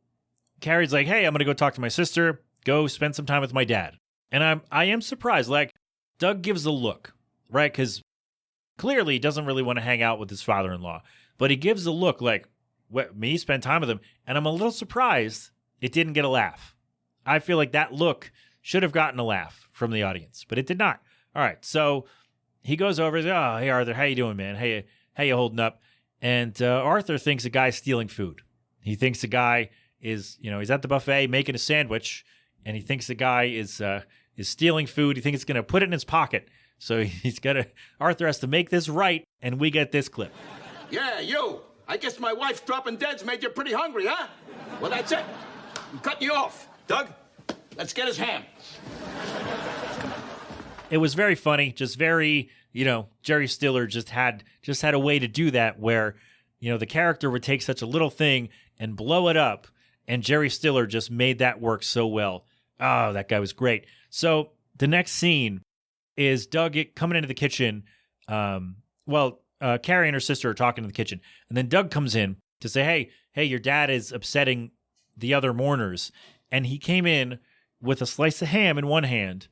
Carrie's like, hey, I'm going to go talk to my sister, go spend some time with my dad. And I am surprised. Like, Doug gives a look, right? Because clearly he doesn't really want to hang out with his father-in-law. But he gives a look like, me spend time with him. And I'm a little surprised it didn't get a laugh. I feel like that look should have gotten a laugh from the audience, but it did not. All right, so he goes over, he's like, oh, hey, Arthur, how you doing, man? How you holding up? And Arthur thinks the guy's stealing food. He thinks the guy is, he's at the buffet making a sandwich, and he thinks the guy is stealing food. He thinks he's going to put it in his pocket. So Arthur has to make this right, and we get this clip. Yeah, you. I guess my wife dropping dead's made you pretty hungry, huh? Well, that's it. I'm cutting you off. Doug, let's get his ham. It was very funny, just very, Jerry Stiller just had a way to do that where, the character would take such a little thing and blow it up, and Jerry Stiller just made that work so well. Oh, that guy was great. So the next scene is Doug coming into the kitchen. Carrie and her sister are talking in the kitchen, and then Doug comes in to say, hey, your dad is upsetting the other mourners, and he came in with a slice of ham in one hand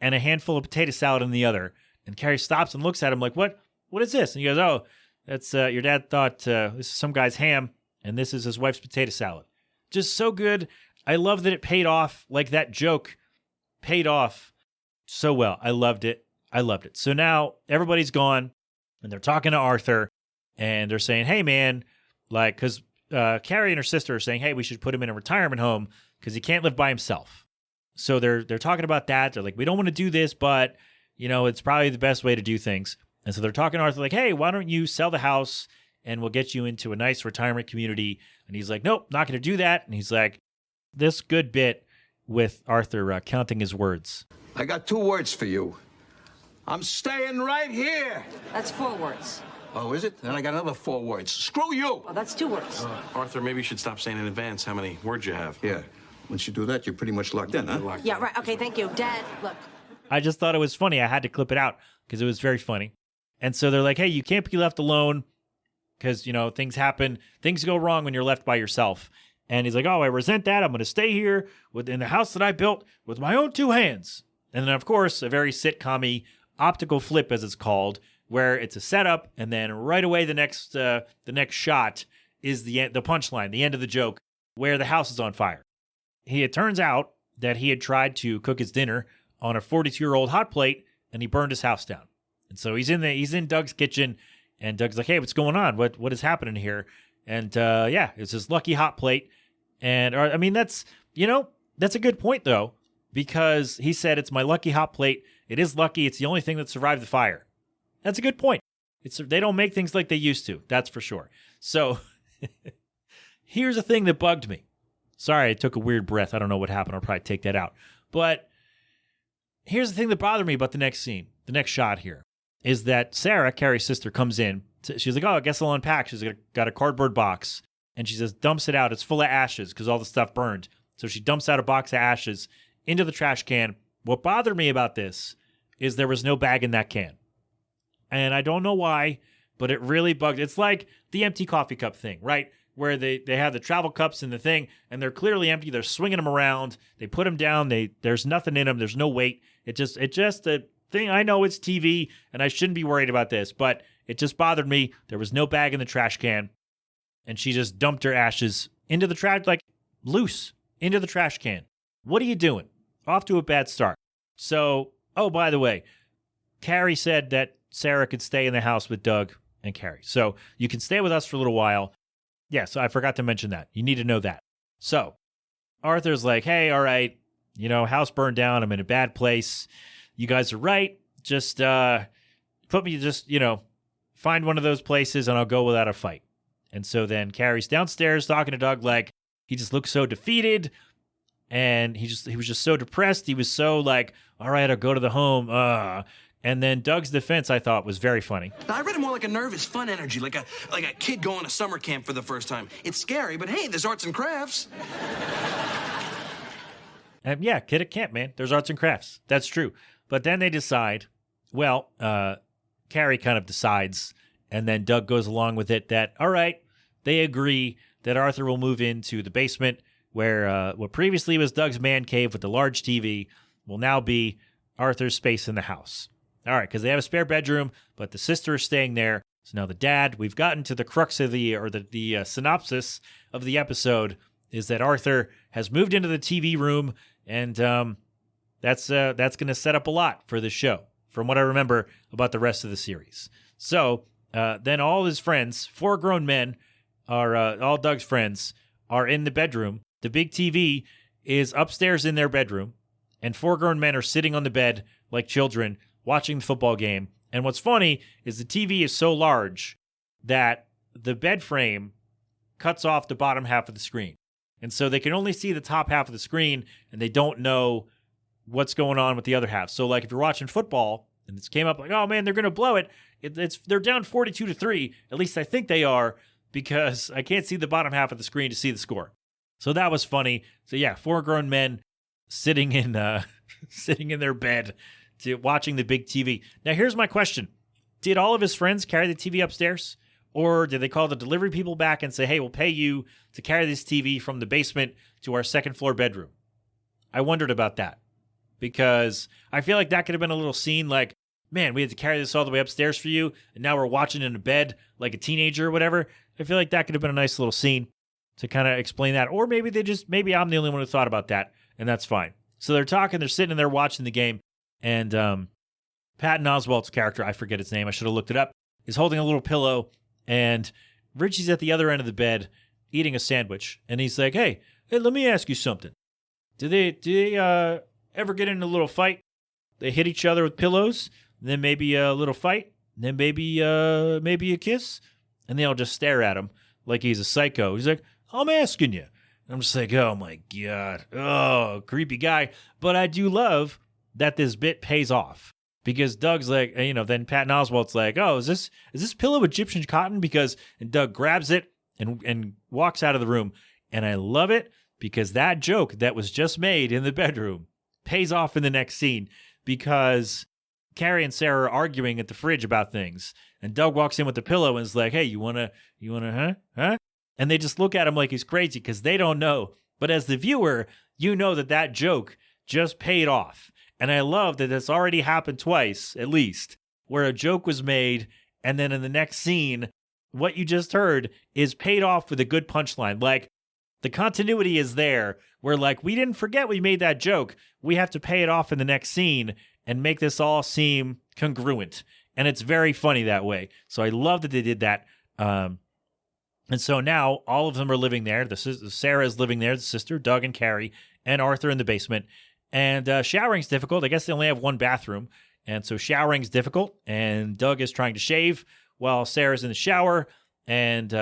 and a handful of potato salad in the other. And Carrie stops and looks at him like, what is this? And he goes, oh, that's your dad thought this is some guy's ham, and this is his wife's potato salad. Just so good. I love that it paid off. Like, that joke paid off so well. I loved it. So now everybody's gone, and they're talking to Arthur, and they're saying, hey, man, like, because Carrie and her sister are saying, hey, we should put him in a retirement home because he can't live by himself. So they're talking about that. They're like, we don't want to do this, but, it's probably the best way to do things. And so they're talking to Arthur like, hey, why don't you sell the house and we'll get you into a nice retirement community? And he's like, nope, not going to do that. And he's like, this good bit with Arthur counting his words. I got 2 words for you. I'm staying right here. That's 4 words. Oh, is it? Then I got another 4 words. Screw you. Oh, that's 2 words. Arthur, maybe you should stop saying in advance how many words you have. Yeah. Once you do that, you're pretty much locked in, huh? Yeah, right. Okay, thank you. Dad, look. I just thought it was funny. I had to clip it out because it was very funny. And so they're like, hey, you can't be left alone because, things happen. Things go wrong when you're left by yourself. And he's like, oh, I resent that. I'm going to stay here in the house that I built with my own 2 hands. And then, of course, a very sitcom-y optical flip, as it's called, where it's a setup, and then right away the next shot is the punchline, the end of the joke, where the house is on fire. It turns out that he had tried to cook his dinner on a 42-year-old hot plate, and he burned his house down. And so he's in Doug's kitchen, and Doug's like, hey, what's going on? What is happening here? And it's his lucky hot plate. And I mean, that's a good point, though, because he said, it's my lucky hot plate. It is lucky. It's the only thing that survived the fire. That's a good point. They don't make things like they used to. That's for sure. So here's a thing that bugged me. Sorry, I took a weird breath. I don't know what happened. I'll probably take that out. But here's the thing that bothered me about the next scene, the next shot here, is that Sarah, Carrie's sister, comes in. She's like, oh, I guess I'll unpack. She's got a cardboard box. And she just dumps it out. It's full of ashes because all the stuff burned. So she dumps out a box of ashes into the trash can. What bothered me about this is there was no bag in that can. And I don't know why, but it really bugged. It's like the empty coffee cup thing, right? Where they have the travel cups in the thing, and they're clearly empty. They're swinging them around. They put them down. There's nothing in them. There's no weight. It just a thing. I know it's TV, and I shouldn't be worried about this, but it just bothered me. There was no bag in the trash can, and she just dumped her ashes into the trash, like loose, into the trash can. What are you doing? Off to a bad start. So, oh, by the way, Carrie said that Sarah could stay in the house with Doug and Carrie. So you can stay with us for a little while. Yeah, so I forgot to mention that. You need to know that. So Arthur's like, hey, all right, house burned down. I'm in a bad place. You guys are right. Just find one of those places and I'll go without a fight. And so then Carrie's downstairs talking to Doug like he just looked so defeated. And he was just so depressed. He was so like, all right, I'll go to the home. And then Doug's defense, I thought, was very funny. I read it more like a nervous, fun energy, like a kid going to summer camp for the first time. It's scary, but hey, there's arts and crafts. And yeah, kid at camp, man. There's arts and crafts. That's true. But then they decide, Carrie kind of decides, and then Doug goes along with it that, all right, they agree that Arthur will move into the basement where what previously was Doug's man cave with the large TV will now be Arthur's space in the house. All right, because they have a spare bedroom, but the sister is staying there. So now the dad, we've gotten to the crux of the synopsis of the episode, is that Arthur has moved into the TV room, and that's going to set up a lot for the show, from what I remember about the rest of the series. So then all his friends, 4 grown men, all Doug's friends, are in the bedroom. The big TV is upstairs in their bedroom, and 4 grown men are sitting on the bed like children watching the football game. And what's funny is the TV is so large that the bed frame cuts off the bottom half of the screen. And so they can only see the top half of the screen, and they don't know what's going on with the other half. So like if you're watching football and this came up like, oh man, they're going to blow it. They're down 42-3. At least I think they are, because I can't see the bottom half of the screen to see the score. So that was funny. So yeah, 4 grown men sitting in their bed watching the big TV. Now here's my question. Did all of his friends carry the TV upstairs? Or did they call the delivery people back and say, hey, we'll pay you to carry this TV from the basement to our 2nd floor bedroom? I wondered about that, because I feel like that could have been a little scene like, man, we had to carry this all the way upstairs for you, and now we're watching in a bed like a teenager or whatever. I feel like that could have been a nice little scene to kind of explain that. Or maybe maybe I'm the only one who thought about that, and that's fine. So they're sitting there watching the game, and Patton Oswalt's character, I forget his name, I should have looked it up, is holding a little pillow, and Richie's at the other end of the bed eating a sandwich, and he's like, hey, let me ask you something. Do they ever get in a little fight? They hit each other with pillows, and then maybe a little fight, and then maybe a kiss, and they all just stare at him like he's a psycho. He's like, I'm asking you. I'm just like, oh my God. Oh, creepy guy. But I do love that this bit pays off, because Doug's like, then Patton Oswalt's like, oh, is this pillow Egyptian cotton? And Doug grabs it and walks out of the room. And I love it, because that joke that was just made in the bedroom pays off in the next scene, because Carrie and Sarah are arguing at the fridge about things. And Doug walks in with the pillow and is like, hey, you wanna, huh? And they just look at him like he's crazy because they don't know. But as the viewer, you know that that joke just paid off. And I love that it's already happened twice, at least, where a joke was made and then in the next scene, what you just heard is paid off with a good punchline. Like, the continuity is there where, like, we didn't forget we made that joke. We have to pay it off in the next scene and make this all seem congruent. And it's very funny that way. So I love that they did that. And so now all of them are living there. Sarah is living there, the sister, Doug and Carrie, and Arthur in the basement. And showering's difficult. I guess they only have one bathroom. And so showering's difficult. And Doug is trying to shave while Sarah's in the shower. And,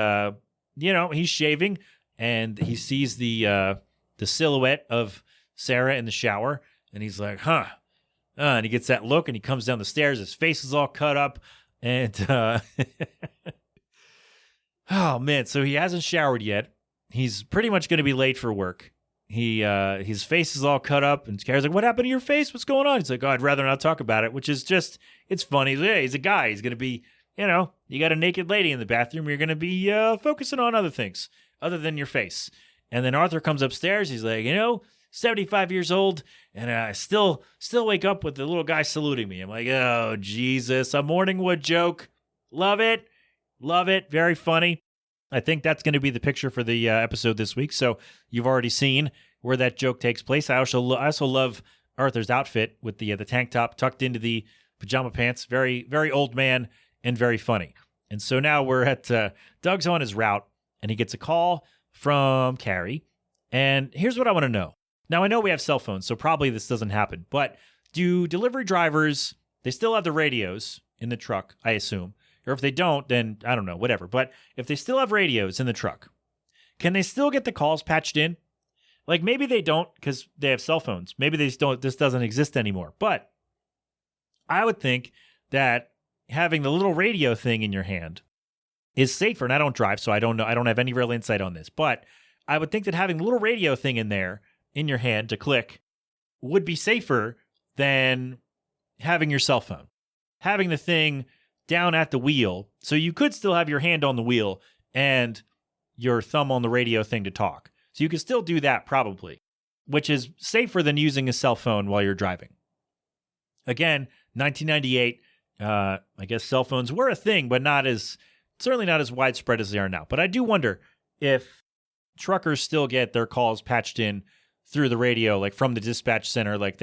he's shaving. And he sees the silhouette of Sarah in the shower. And he's like, huh. And he gets that look and he comes down the stairs. His face is all cut up. And, oh, man. So he hasn't showered yet. He's pretty much going to be late for work. His face is all cut up. And Carrie's like, what happened to your face? What's going on? He's like, oh, I'd rather not talk about it, which is just, it's funny. He's a guy. He's going to be, you got a naked lady in the bathroom. You're going to be focusing on other things other than your face. And then Arthur comes upstairs. He's like, 75 years old, and I still wake up with the little guy saluting me. I'm like, oh, Jesus, a morning wood joke. Love it. Love it. Very funny. I think that's going to be the picture for the episode this week. So you've already seen where that joke takes place. I also love Arthur's outfit with the tank top tucked into the pajama pants. Very, very old man and very funny. And so now we're at Doug's on his route, and he gets a call from Carrie. And here's what I want to know. Now, I know we have cell phones, so probably this doesn't happen. But do delivery drivers, they still have the radios in the truck, I assume. Or if they don't, then I don't know, whatever. But if they still have radios in the truck, can they still get the calls patched in? Like, maybe they don't because they have cell phones. Maybe they just don't, this doesn't exist anymore. But I would think that having the little radio thing in your hand is safer. And I don't drive, so I don't know. I don't have any real insight on this. But I would think that having the little radio thing in there in your hand to click would be safer than having your cell phone. Having the thing down at the wheel, so you could still have your hand on the wheel and your thumb on the radio thing to talk. So you could still do that probably, which is safer than using a cell phone while you're driving. Again, 1998, I guess cell phones were a thing, but certainly not as widespread as they are now. But I do wonder if truckers still get their calls patched in through the radio, like from the dispatch center. Like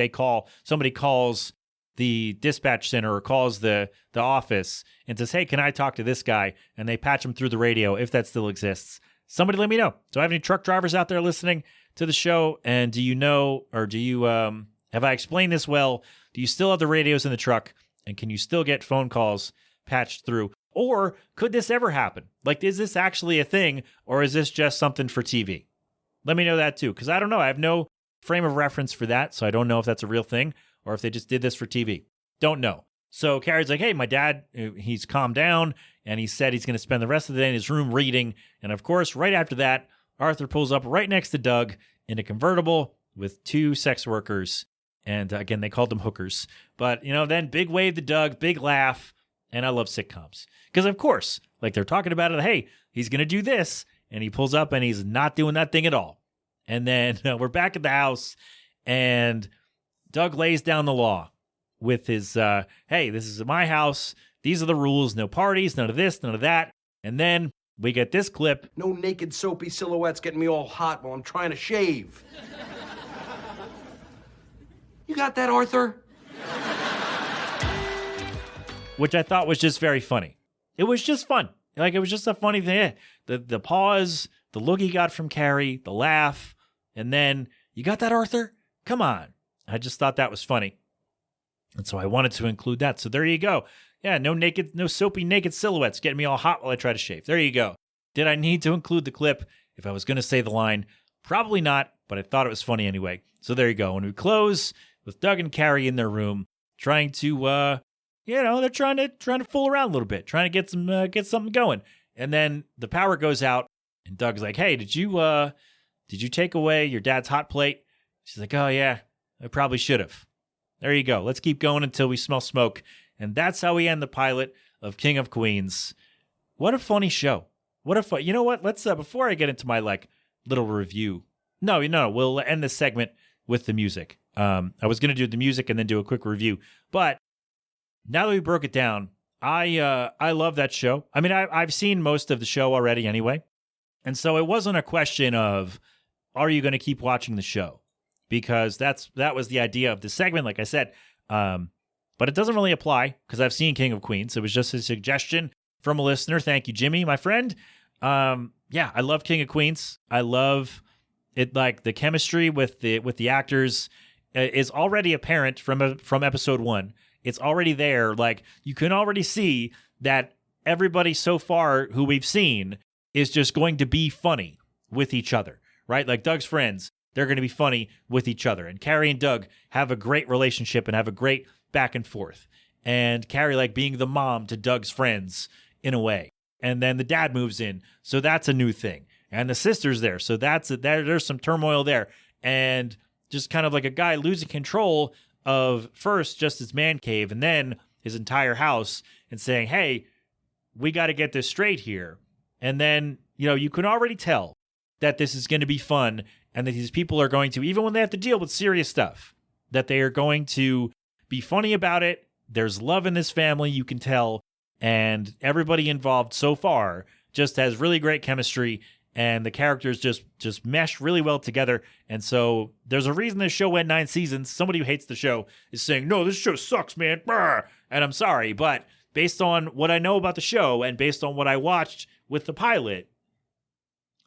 somebody calls the dispatch center or calls the office and says, hey, can I talk to this guy? And they patch them through the radio, if that still exists. Somebody let me know. Do I have any truck drivers out there listening to the show? And do you know, or do you, have I explained this well? Do you still have the radios in the truck? And can you still get phone calls patched through? Or could this ever happen? Like, is this actually a thing, or is this just something for TV? Let me know that too, because I don't know. I have no frame of reference for that, so I don't know if that's a real thing or if they just did this for TV. Don't know. So Carrie's like, hey, my dad, he's calmed down, and he said he's going to spend the rest of the day in his room reading. And of course, right after that, Arthur pulls up right next to Doug in a convertible with two sex workers. And again, they called them hookers. But, then big wave to Doug, big laugh. And I love sitcoms. Because, of course, like they're talking about it, hey, he's going to do this. And he pulls up and he's not doing that thing at all. And then we're back at the house, and Doug lays down the law with his, hey, this is my house. These are the rules. No parties, none of this, none of that. And then we get this clip. No naked soapy silhouettes getting me all hot while I'm trying to shave. You got that, Arthur? Which I thought was just very funny. It was just fun. Like, it was just a funny thing. The pause, the look he got from Carrie, the laugh, and then, you got that, Arthur? Come on. I just thought that was funny. And so I wanted to include that. So there you go. Yeah, no soapy naked silhouettes getting me all hot while I try to shave. There you go. Did I need to include the clip if I was going to say the line? Probably not, but I thought it was funny anyway. So there you go. When we close with Doug and Carrie in their room, trying to, they're trying to fool around a little bit, trying to get something going. And then the power goes out, and Doug's like, hey, did you take away your dad's hot plate? She's like, oh, yeah, I probably should have. There you go. Let's keep going until we smell smoke. And that's how we end the pilot of King of Queens. What a funny show. What if, you know what? Let's, before I get into my like little review, no, we'll end this segment with the music. I was going to do the music and then do a quick review, but now that we broke it down, I love that show. I mean, I've seen most of the show already anyway. And so it wasn't a question of, are you going to keep watching the show? Because that was the idea of the segment, like I said. But it doesn't really apply because I've seen King of Queens. It was just a suggestion from a listener. Thank you, Jimmy, my friend. Yeah, I love King of Queens. I love it. Like the chemistry with the actors is already apparent from episode 1. It's already there. Like you can already see that everybody so far who we've seen is just going to be funny with each other, right? Like Doug's friends, they're going to be funny with each other. And Carrie and Doug have a great relationship and have a great back and forth. And Carrie like being the mom to Doug's friends in a way. And then the dad moves in. So that's a new thing. And the sister's there. So there's some turmoil there. And just kind of like a guy losing control of first just his man cave and then his entire house and saying, hey, we got to get this straight here. And then, you can already tell that this is going to be fun and that these people are going to, even when they have to deal with serious stuff, that they are going to be funny about it. There's love in this family, you can tell. And everybody involved so far just has really great chemistry. And the characters just mesh really well together. And so there's a reason this show went 9 seasons. Somebody who hates the show is saying, no, this show sucks, man. Brr. And I'm sorry, but based on what I know about the show and based on what I watched with the pilot,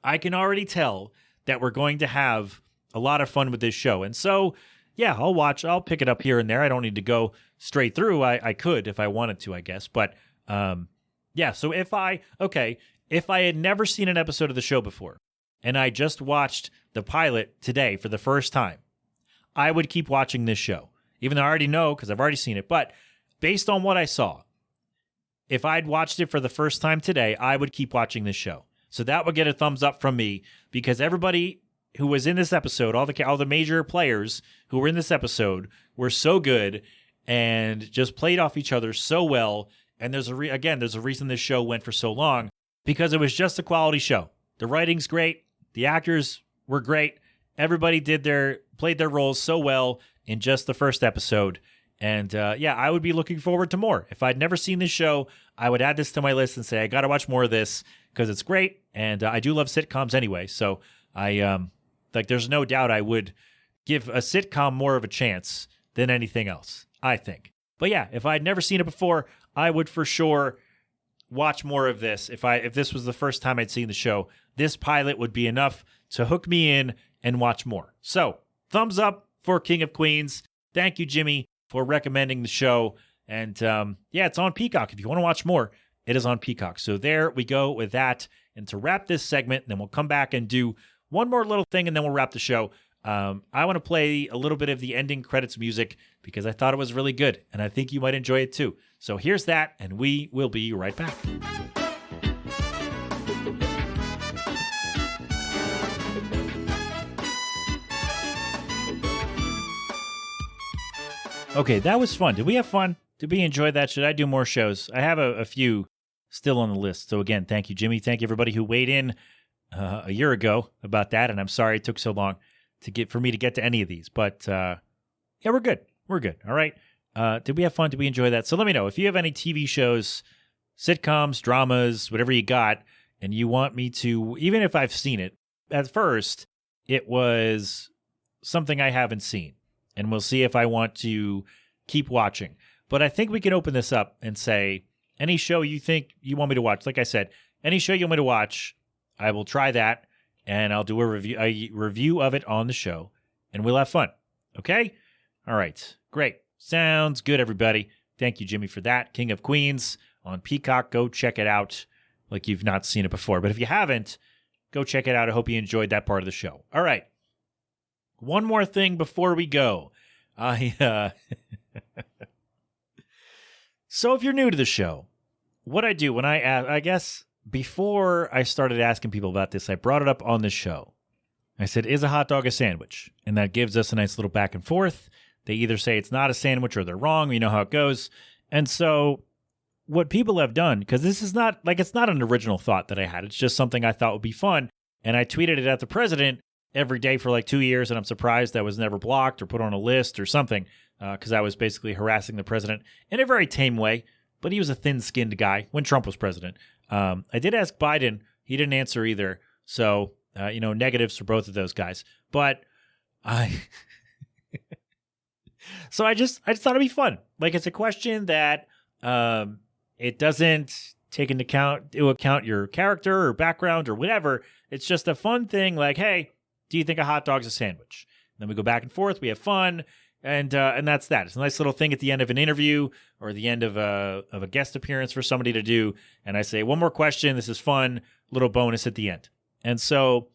I can already tell that we're going to have a lot of fun with this show. And so, yeah, I'll pick it up here and there. I don't need to go straight through. I could if I wanted to, I guess. But yeah, so if I had never seen an episode of the show before and I just watched the pilot today for the first time, I would keep watching this show, even though I already know because I've already seen it. But based on what I saw, if I'd watched it for the first time today, I would keep watching this show. So that would get a thumbs up from me because everybody who was in this episode, all the major players who were in this episode were so good and just played off each other so well. And there's a reason this show went for so long because it was just a quality show. The writing's great. The actors were great. Everybody played their roles so well in just the first episode. And yeah, I would be looking forward to more. If I'd never seen this show, I would add this to my list and say, I got to watch more of this because it's great. And I do love sitcoms anyway. So there's no doubt I would give a sitcom more of a chance than anything else, I think. But yeah, if I'd never seen it before, I would for sure watch more of this. If this was the first time I'd seen the show, this pilot would be enough to hook me in and watch more. So, thumbs up for King of Queens. Thank you, Jimmy, for recommending the show. And yeah, it's on Peacock. If you want to watch more, it is on Peacock. So there we go with that. And to wrap this segment, then we'll come back and do one more little thing, and then we'll wrap the show. I want to play a little bit of the ending credits music because I thought it was really good, and I think you might enjoy it too. So here's that, and we will be right back. Okay, that was fun. Did we have fun? Did we enjoy that? Should I do more shows? I have a few still on the list. So again, thank you, Jimmy. Thank you, everybody who weighed in a year ago about that, and I'm sorry it took so long for me to get to any of these. But yeah, we're good. We're good. All right. Did we have fun? Did we enjoy that? So let me know if you have any TV shows, sitcoms, dramas, whatever you got, and you want me to, even if I've seen it, at first, it was something I haven't seen. And we'll see if I want to keep watching. But I think we can open this up and say, any show you think you want me to watch, like I said, any show you want me to watch, I will try that, and I'll do a review of it on the show, and we'll have fun. Okay? All right. Great. Sounds good, everybody. Thank you, Jimmy, for that. King of Queens on Peacock. Go check it out like you've not seen it before. But if you haven't, go check it out. I hope you enjoyed that part of the show. All right. One more thing before we go. So if you're new to the show, what I do when I guess before I started asking people about this, I brought it up on the show. I said, is a hot dog a sandwich? And that gives us a nice little back and forth. They either say it's not a sandwich or they're wrong. You know how it goes. And so what people have done, because this is not like, it's not an original thought that I had. It's just something I thought would be fun. And I tweeted it at the president every day for like 2 years. And I'm surprised I was never blocked or put on a list or something, because I was basically harassing the president in a very tame way. But he was a thin-skinned guy when Trump was president. I did ask Biden. He didn't answer either. So, negatives for both of those guys. But so I just thought it'd be fun. Like, it's a question that it doesn't take into account your character or background or whatever. It's just a fun thing. Like, hey, do you think a hot dog's a sandwich? And then we go back and forth. We have fun. And that's that. It's a nice little thing at the end of an interview or the end of a guest appearance for somebody to do. And I say, one more question. This is fun. Little bonus at the end. And so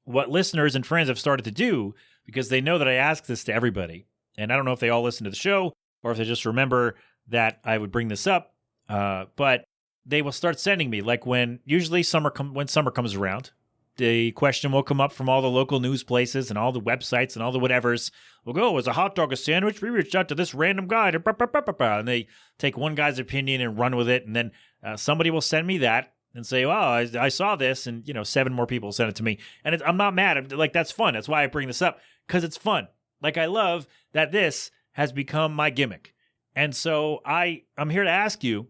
what listeners and friends have started to do, because they know that I ask this to everybody, and I don't know if they all listen to the show or if they just remember that I would bring this up, but they will start sending me, like when summer comes around, the question will come up from all the local news places and all the websites and all the whatevers. We'll go, is a hot dog a sandwich? We reached out to this random guy, and they take one guy's opinion and run with it. And then somebody will send me that and say, well, I saw this, and 7 more people sent it to me. And I'm not mad. Like, that's fun. That's why I bring this up, because it's fun. Like, I love that this has become my gimmick. And so I'm here to ask you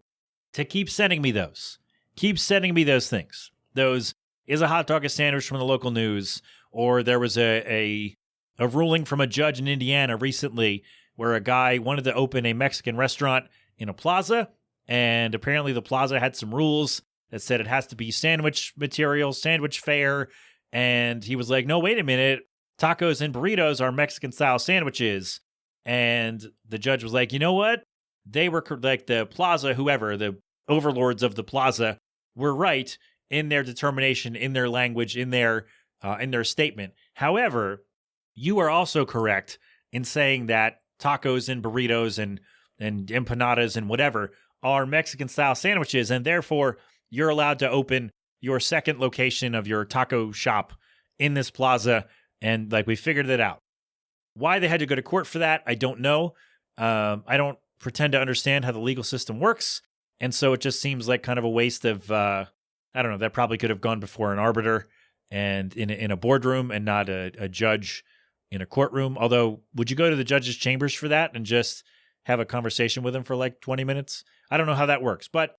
to keep sending me those. Keep sending me those things. Those, is a hot dog a sandwich, from the local news? Or there was a ruling from a judge in Indiana recently where a guy wanted to open a Mexican restaurant in a plaza, and apparently the plaza had some rules that said it has to be sandwich material, sandwich fare, and he was like, no, wait a minute, tacos and burritos are Mexican-style sandwiches. And the judge was like, you know what? They were, like, the plaza, whoever, the overlords of the plaza, were right in their determination, in their language, in their statement. However, you are also correct in saying that tacos and burritos and empanadas and whatever are Mexican-style sandwiches, and therefore you're allowed to open your second location of your taco shop in this plaza, and like, we figured it out. Why they had to go to court for that, I don't know. I don't pretend to understand how the legal system works, and so it just seems like kind of a waste of, I don't know, that probably could have gone before an arbiter and in a boardroom and not a judge in a courtroom. Although, would you go to the judge's chambers for that and just have a conversation with him for like 20 minutes? I don't know how that works, but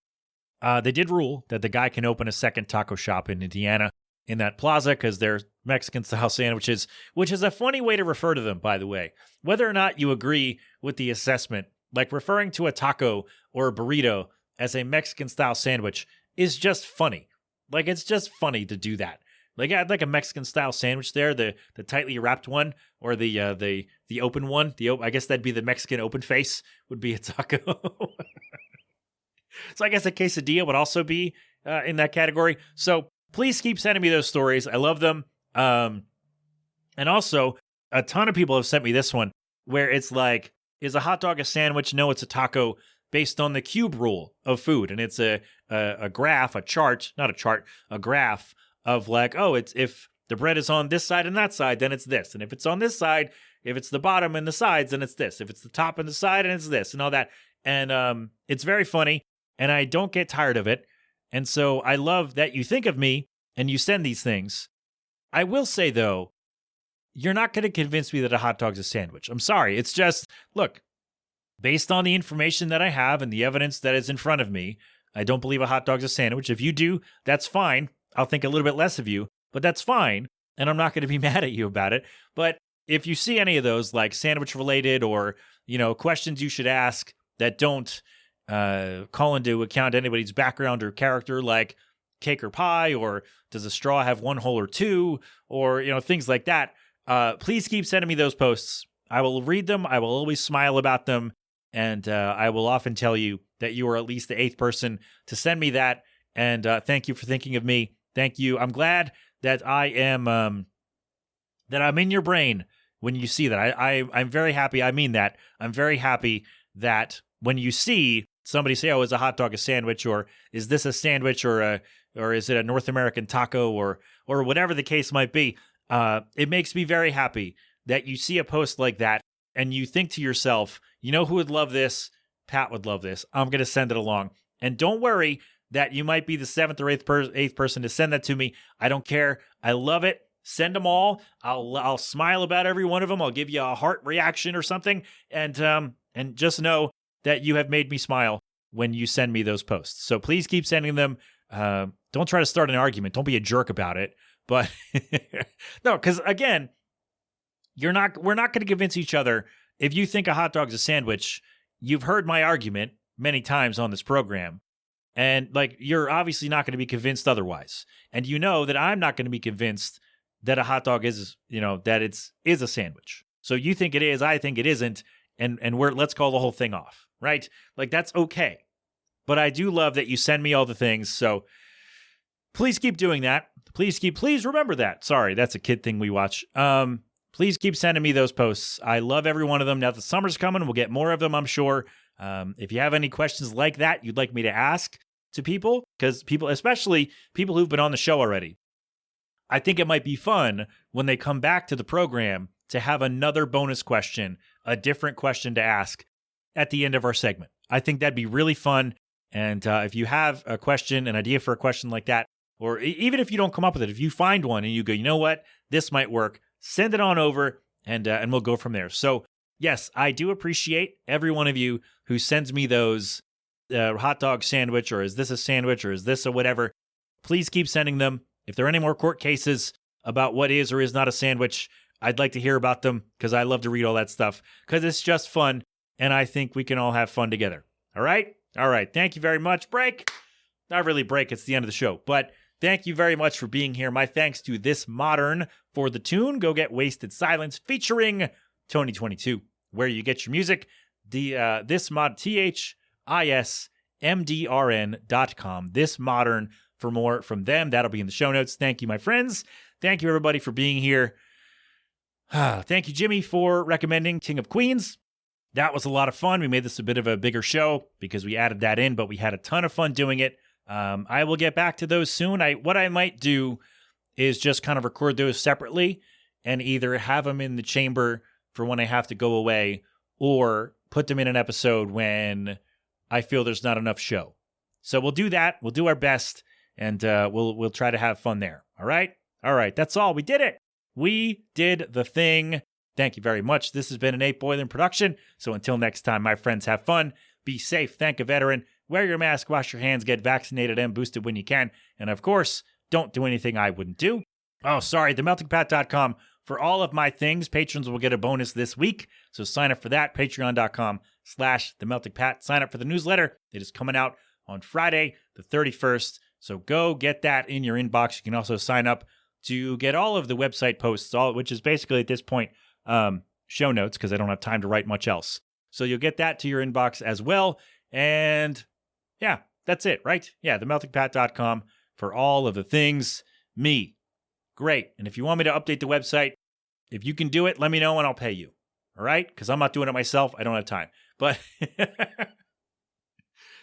they did rule that the guy can open a second taco shop in Indiana in that plaza because they're Mexican-style sandwiches, which is a funny way to refer to them, by the way. Whether or not you agree with the assessment, like referring to a taco or a burrito as a Mexican-style sandwich is just funny. Like, it's just funny to do that. Like, I'd like a Mexican-style sandwich there, the tightly wrapped one, or the open one. I guess that'd be the Mexican open face would be a taco. So I guess a quesadilla would also be in that category. So please keep sending me those stories. I love them. And also, a ton of people have sent me this one where it's like, is a hot dog a sandwich? No, it's a taco, based on the cube rule of food. And it's a graph, a graph of like, oh, it's if the bread is on this side and that side, then it's this. And if it's on this side, if it's the bottom and the sides, then it's this. If it's the top and the side, and it's this, and all that. And it's very funny, and I don't get tired of it. And so I love that you think of me and you send these things. I will say, though, you're not going to convince me that a hot dog's a sandwich. I'm sorry. It's just, look, based on the information that I have and the evidence that is in front of me, I don't believe a hot dog's a sandwich. If you do, that's fine. I'll think a little bit less of you, but that's fine. And I'm not going to be mad at you about it. But if you see any of those, like sandwich related or, questions you should ask that don't call into account anybody's background or character, like cake or pie, or does a straw have one hole or two, or, things like that, please keep sending me those posts. I will read them. I will always smile about them. And I will often tell you that you are at least the 8th person to send me that. And thank you for thinking of me. Thank you. I'm glad that I'm in your brain when you see that. I'm very happy. I mean that. I'm very happy that when you see somebody say, oh, is a hot dog a sandwich, or is this a sandwich, or is it a North American taco, or whatever the case might be, it makes me very happy that you see a post like that and you think to yourself, who would love this? Pat would love this. I'm going to send it along. And don't worry that you might be the seventh or eighth person to send that to me. I don't care. I love it. Send them all. I'll smile about every one of them. I'll give you a heart reaction or something. And just know that you have made me smile when you send me those posts. So please keep sending them. Don't try to start an argument. Don't be a jerk about it. But no, because again, we're not going to convince each other. If you think a hot dog is a sandwich, you've heard my argument many times on this program. And like, you're obviously not going to be convinced otherwise. And you know that I'm not going to be convinced that a hot dog is, that is a sandwich. So you think it is, I think it isn't. And let's call the whole thing off, right? Like, that's okay. But I do love that you send me all the things. So please keep doing that. Please remember that. Sorry, that's a kid thing we watch. Please keep sending me those posts. I love every one of them. Now the summer's coming. We'll get more of them, I'm sure. If you have any questions like that you'd like me to ask to people, because especially people who've been on the show already, I think it might be fun when they come back to the program to have another bonus question, a different question to ask at the end of our segment. I think that'd be really fun. And if you have a question, an idea for a question like that, or even if you don't come up with it, if you find one and you go, you know what, this might work, send it on over and we'll go from there. So yes, I do appreciate every one of you who sends me those hot dog sandwich, or is this a sandwich, or is this a whatever. Please keep sending them. If there are any more court cases about what is or is not a sandwich, I'd like to hear about them, because I love to read all that stuff, because it's just fun, and I think we can all have fun together. All right? All right. Thank you very much. Break. Not really break. It's the end of the show. But thank you very much for being here. My thanks to This Modern for the tune, Go Get Wasted Silence, featuring Tony 22, where you get your music. This mod, THISMDRN.com. This Modern for more from them. That'll be in the show notes. Thank you, my friends. Thank you, everybody, for being here. Thank you, Jimmy, for recommending King of Queens. That was a lot of fun. We made this a bit of a bigger show because we added that in, but we had a ton of fun doing it. I will get back to those soon. What I might do is just kind of record those separately and either have them in the chamber for when I have to go away, or put them in an episode when I feel there's not enough show. So we'll do that. We'll do our best, and we'll try to have fun there. All right? All right. That's all. We did it. We did the thing. Thank you very much. This has been an 8 Boiling production. So until next time, my friends, have fun. Be safe. Thank a veteran. Wear your mask. Wash your hands. Get vaccinated and boosted when you can. And of course, don't do anything I wouldn't do. Oh, sorry. TheMeltingPat.com for all of my things. Patrons will get a bonus this week. So sign up for that. Patreon.com/TheMeltingPat. Sign up for the newsletter. It is coming out on Friday, the 31st. So go get that in your inbox. You can also sign up to get all of the website posts, which is basically at this point show notes, because I don't have time to write much else. So you'll get that to your inbox as well. And yeah, that's it, right? Yeah, themeltingpat.com for all of the things me. Great. And if you want me to update the website, if you can do it, let me know and I'll pay you. All right? Because I'm not doing it myself. I don't have time. But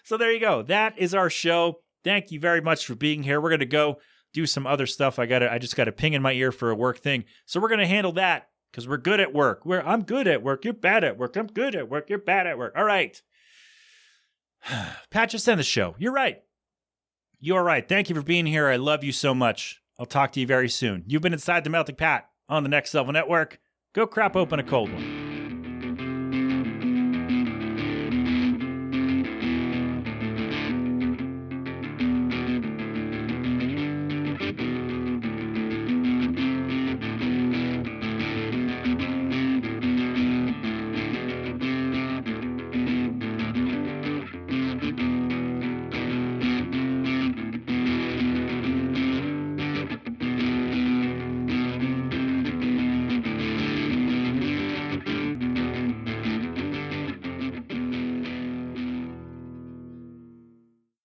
so there you go. That is our show. Thank you very much for being here. We're going to go do some other stuff. I just got a ping in my ear for a work thing. So we're going to handle that, because we're good at work. I'm good at work. You're bad at work. I'm good at work. You're bad at work. All right. Pat, just end the show. You're right. You're right. Thank you for being here. I love you so much. I'll talk to you very soon. You've been inside the Melting Pat on the Next Level Network. Go crap open a cold one.